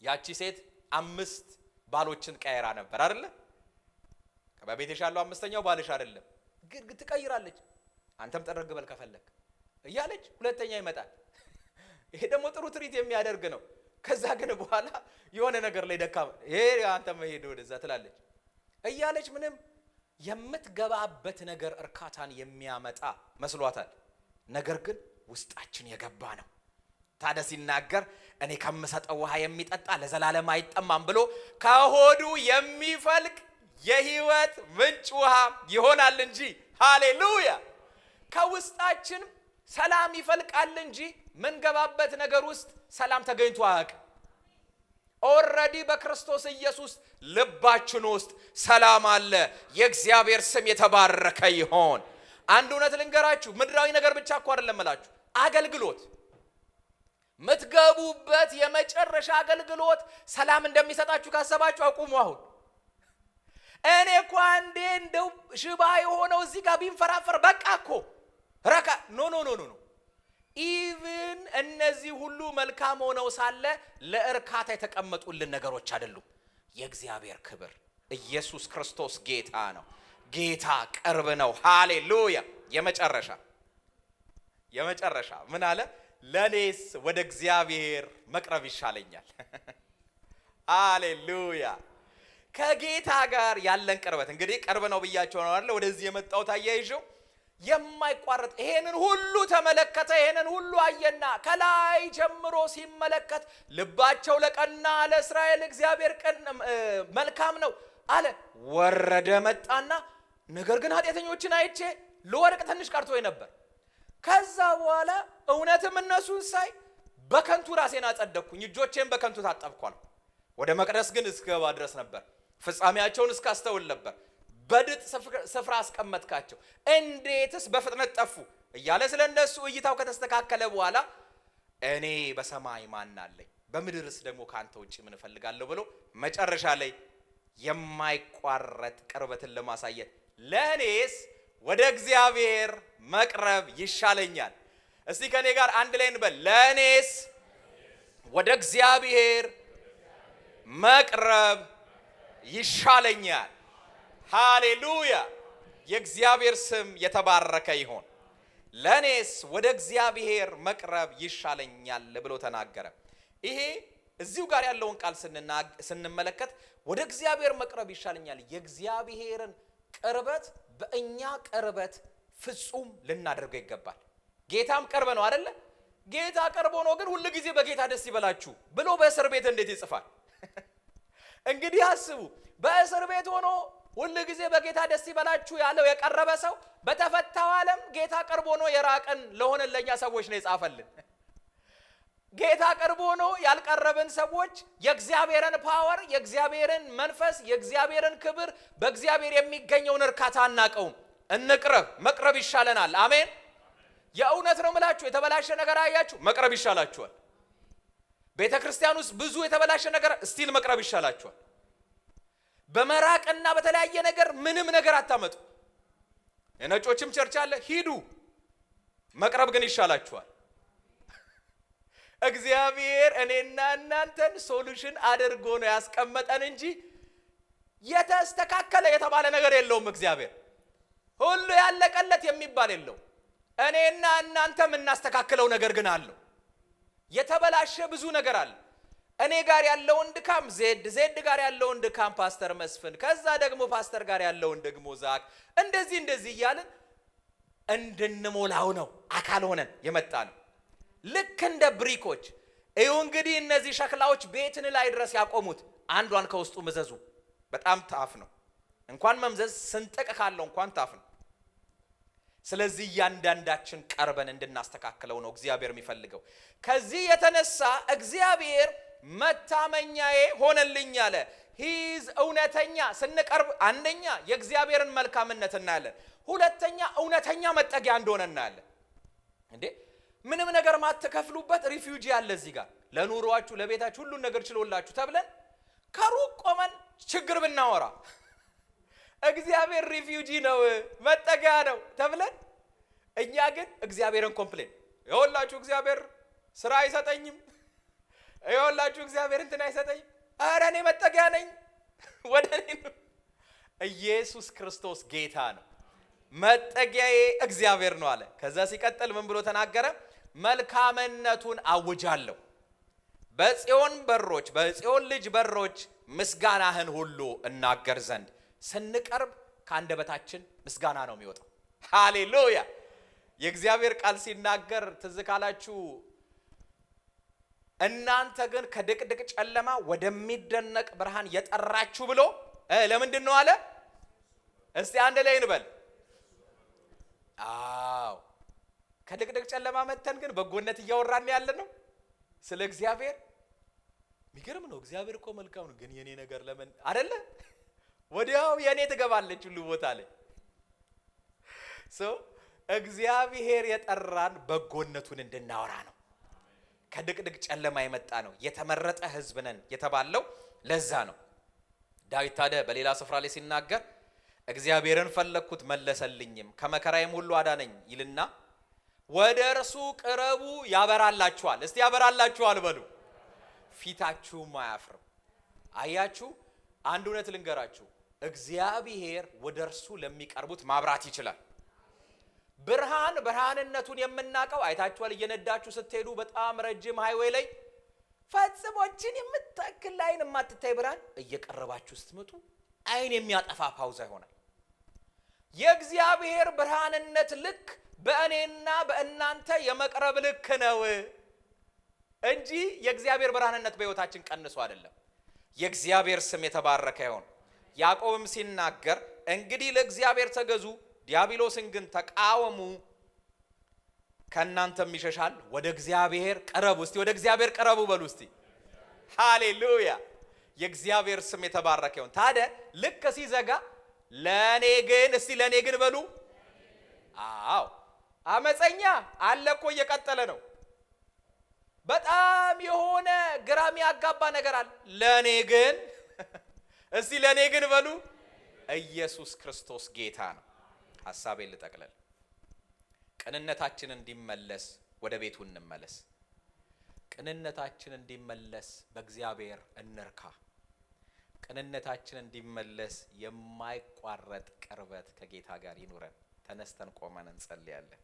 ያቺ ሴት 5 ባሎችን ቀይራ ነበር አይደለ? በቤትሽ ያለው 5ኛው ባልሽ አይደለም፣ ግን ትቀይራለች። አንተም ጠረግ በል ከፈለክ እያለች ሁለተኛ ይመጣል። ይሄ ደግሞ ጥሩ ትሪት የሚያደርግ ነው። ከዛ ግን በኋላ የሆነ ነገር ላይ ደካማ ይሄ አንተ መሄድ ወደዛ ትላለች እያለች ምንም የምትገባበት ነገር እርካታን የሚያመጣ መስሏታል። ነገር ግን ውስጣችን የገባ ነው። ታዲያ ሲናገር እኔ ከምሰጠው ውሃ የሚጠጣ ለዘላለም አይጠማም ብሎ ከሆዱ የሚፈልቅ የህይወት ምንጭ ውሃ ይሆናል እንጂ። ሃሌሉያ! ከውስጣችን ሰላም ይፈልቃል እንጂ ምንገባበት ነገር ውስጥ ሰላም ተገኝቶ አያውቅም። ኦልሬዲ በክርስቶስ ኢየሱስ ልባችን ውስጥ ሰላም አለ። የእግዚአብሔር ስም የተባረከ ይሁን። አንድ እውነት ልንገራችሁ፣ ምድራዊ ነገር ብቻ እኮ አይደለም እላችሁ፣ አገልግሎት ምትገቡበት የመጨረሻ አገልግሎት ሰላም እንደሚሰጣችሁ ካሰባችሁ አቁሙ። አሁን እኔ እኮ አንዴ እንደው ሽባ የሆነው እዚህ ጋር ቢንፈራፈር በቃ እኮ ረካ ኖ ኢቭን እነዚህ ሁሉ መልካም ሆነው ሳለ ለእርካታ የተቀመጡልን ነገሮች አይደሉም። የእግዚአብሔር ክብር። ኢየሱስ ክርስቶስ ጌታ ነው። ጌታ ቅርብ ነው። ሃሌሉያ! የመጨረሻ ምን አለ? ለኔስ ወደ እግዚአብሔር መቅረብ ይሻለኛል። ሃሌሉያ! ከጌታ ጋር ያለን ቅርበት እንግዲህ ቅርብ ነው ብያቸው ነው አይደል? ወደዚህ የመጣው ታያይዤው የማይቋረጥ ይሄንን ሁሉ ተመለከተ። ይሄንን ሁሉ አየና ከላይ ጀምሮ ሲመለከት ልባቸው ለቀና ለእስራኤል እግዚአብሔር መልካም ነው አለ። ወረደ መጣና ነገር ግን ኃጢአተኞችን አይቼ ለወርቅ ትንሽ ቀርቶኝ ነበር። ከዛ በኋላ እውነትም እነሱን ሳይ በከንቱ ራሴን አጸደቅኩኝ፣ እጆቼን በከንቱ ታጠብኳል። ወደ መቅደስ ግን እስከገባ ድረስ ነበር፣ ፍጻሜያቸውን እስካስተውል ነበር። በድጥ ስፍራ አስቀመጥካቸው፣ እንዴትስ በፍጥነት ጠፉ እያለ ስለ እነሱ እይታው ከተስተካከለ በኋላ እኔ በሰማይ ማን አለኝ? በምድርስ ደግሞ ካንተ ውጪ ምን እፈልጋለሁ ብሎ መጨረሻ ላይ የማይቋረጥ ቅርበትን ለማሳየት ለኔስ ወደ እግዚአብሔር መቅረብ ይሻለኛል። እስቲ ከኔ ጋር አንድ ላይ እንበል። ለኔስ ወደ እግዚአብሔር መቅረብ ይሻለኛል። ሃሌሉያ! የእግዚአብሔር ስም የተባረከ ይሁን። ለኔስ ወደ እግዚአብሔር መቅረብ ይሻለኛል ብሎ ተናገረ። ይሄ እዚሁ ጋር ያለውን ቃል ስንመለከት ወደ እግዚአብሔር መቅረብ ይሻለኛል። የእግዚአብሔርን ቅርበት በእኛ ቅርበት ፍጹም ልናደርገው ይገባል። ጌታም ቅርብ ነው አይደለ? ጌታ ቀርቦ ነው ግን ሁሉ ጊዜ በጌታ ደስ ይበላችሁ ብሎ በእስር ቤት እንዴት ይጽፋል? እንግዲህ አስቡ። በእስር ቤት ሆኖ ሁሉ ጊዜ በጌታ ደስ ይበላችሁ ያለው የቀረበ ሰው በተፈታው ዓለም ጌታ ቀርቦ ነው የራቀን ለሆነን ለኛ ሰዎች ነው የጻፈልን። ጌታ ቀርቦ ነው ያልቀረብን ሰዎች የእግዚአብሔርን ፓወር፣ የእግዚአብሔርን መንፈስ፣ የእግዚአብሔርን ክብር፣ በእግዚአብሔር የሚገኘውን እርካታ አናቀውም። እንቅረብ፣ መቅረብ ይሻለናል። አሜን። የእውነት ነው የምላችሁ። የተበላሸ ነገር አያችሁ፣ መቅረብ ይሻላችኋል። ቤተ ክርስቲያን ውስጥ ብዙ የተበላሸ ነገር ስቲል መቅረብ ይሻላችኋል። በመራቅና በተለያየ ነገር ምንም ነገር አታመጡ። የነጮችም ቸርች አለ፣ ሂዱ። መቅረብ ግን ይሻላችኋል። እግዚአብሔር እኔና እናንተን ሶሉሽን አድርጎ ነው ያስቀመጠን እንጂ የተስተካከለ የተባለ ነገር የለውም። እግዚአብሔር ሁሉ ያለቀለት የሚባል የለውም። እኔና እናንተ የምናስተካክለው ነገር ግን አለው። የተበላሸ ብዙ ነገር አለ። እኔ ጋር ያለውን ድካም ዜድ ጋር ያለውን ድካም ፓስተር መስፍን፣ ከዛ ደግሞ ፓስተር ጋር ያለውን ደግሞ ዛክ፣ እንደዚህ እያልን እንድንሞላው ነው አካል ሆነን የመጣ ነው። ልክ እንደ ብሪኮች እዩ እንግዲህ እነዚህ ሸክላዎች ቤትን ላይ ድረስ ያቆሙት አንዷን ከውስጡ መዘዙ። በጣም ታፍ ነው። እንኳን መምዘዝ ስንጥቅ ካለው እንኳን ታፍ ነው። ስለዚህ እያንዳንዳችን ቀርበን እንድናስተካክለው ነው እግዚአብሔር የሚፈልገው። ከዚህ የተነሳ እግዚአብሔር መታመኛዬ ሆነልኝ አለ። ሂዝ እውነተኛ ስንቀርብ አንደኛ የእግዚአብሔርን መልካምነት እናያለን። ሁለተኛ እውነተኛ መጠጊያ እንደሆነ እናያለን። እንዴ ምንም ነገር ማትከፍሉበት ሪፊውጂ አለ እዚህ ጋር ለኑሯችሁ ለቤታችሁ ሁሉን ነገር ችሎላችሁ ተብለን ከሩቅ ቆመን ችግር ብናወራ እግዚአብሔር ሪፊውጂ ነው መጠጊያ ነው ተብለን እኛ ግን እግዚአብሔርን ኮምፕሌን ይኸውላችሁ እግዚአብሔር ስራ አይሰጠኝም፣ ይኸውላችሁ እግዚአብሔር እንትን አይሰጠኝም፣ ኧረ እኔ መጠጊያ ነኝ ወደ እኔ ነው። ኢየሱስ ክርስቶስ ጌታ ነው። መጠጊያዬ እግዚአብሔር ነው አለ። ከዛ ሲቀጥል ምን ብሎ ተናገረ? መልካምነቱን አውጃለሁ በጽዮን በሮች በጽዮን ልጅ በሮች ምስጋናህን ሁሉ እናገር ዘንድ። ስንቀርብ ከአንደበታችን ምስጋና ነው የሚወጣው። ሃሌሉያ። የእግዚአብሔር ቃል ሲናገር ትዝ ካላችሁ እናንተ ግን ከድቅድቅ ጨለማ ወደሚደነቅ ብርሃን የጠራችሁ ብሎ ለምንድን ነው አለ? እስቲ አንድ ላይ እንበል። አዎ ከድቅድቅ ጨለማ መተን ግን በጎነት እያወራን ያለ ነው ስለ እግዚአብሔር። የሚገርም ነው። እግዚአብሔር እኮ መልካም ነው፣ ግን የኔ ነገር ለምን አይደለ? ወዲያው የኔ ትገባለች ሁሉ ቦታ ላይ እግዚአብሔር የጠራን በጎነቱን እንድናወራ ነው። ከድቅድቅ ጨለማ የመጣ ነው። የተመረጠ ሕዝብ ነን የተባለው ለዛ ነው። ዳዊት ታዲያ በሌላ ስፍራ ላይ ሲናገር እግዚአብሔርን ፈለግኩት መለሰልኝም ከመከራዬም ሁሉ አዳነኝ ይልና ወደ እርሱ ቅረቡ ያበራላችኋል። እስቲ ያበራላችኋል በሉ። ፊታችሁም አያፍርም። አያችሁ፣ አንድ እውነት ልንገራችሁ፣ እግዚአብሔር ወደ እርሱ ለሚቀርቡት ማብራት ይችላል። ብርሃንነቱን የምናቀው አይታችኋል። እየነዳችሁ ስትሄዱ በጣም ረጅም ሃይዌይ ላይ ፈጽሞችን የምታክል ላይን የማትታይ ብርሃን እየቀረባችሁ ስትመጡ አይን የሚያጠፋ ፓውዛ ይሆናል። የእግዚአብሔር ብርሃንነት ልክ በእኔና በእናንተ የመቅረብ ልክ ነው እንጂ የእግዚአብሔር ብርሃንነት በሕይወታችን ቀንሶ አይደለም። የእግዚአብሔር ስም የተባረከ ይሁን። ያዕቆብም ሲናገር እንግዲህ ለእግዚአብሔር ተገዙ፣ ዲያብሎስን ግን ተቃወሙ፣ ከእናንተም ይሸሻል። ወደ እግዚአብሔር ቀረቡ። እስቲ ወደ እግዚአብሔር ቀረቡ በሉ እስቲ። ሃሌሉያ። የእግዚአብሔር ስም የተባረከ ይሁን። ታዲያ ልክ ሲዘጋ ለኔ ግን እስቲ ለኔ ግን በሉ። አዎ አመፀኛ አለ እኮ እየቀጠለ ነው። በጣም የሆነ ግራም ያጋባ ነገር አለ። ለኔ ግን እስቲ ለኔ ግን በሉ። ኢየሱስ ክርስቶስ ጌታ ነው። ሐሳቤን ልጠቅለል። ቅንነታችን እንዲመለስ ወደ ቤቱ እንመለስ። ቅንነታችን እንዲመለስ በእግዚአብሔር እንርካ። ቅንነታችን እንዲመለስ የማይቋረጥ ቅርበት ከጌታ ጋር ይኑረን። ተነስተን ቆመን እንጸልያለን።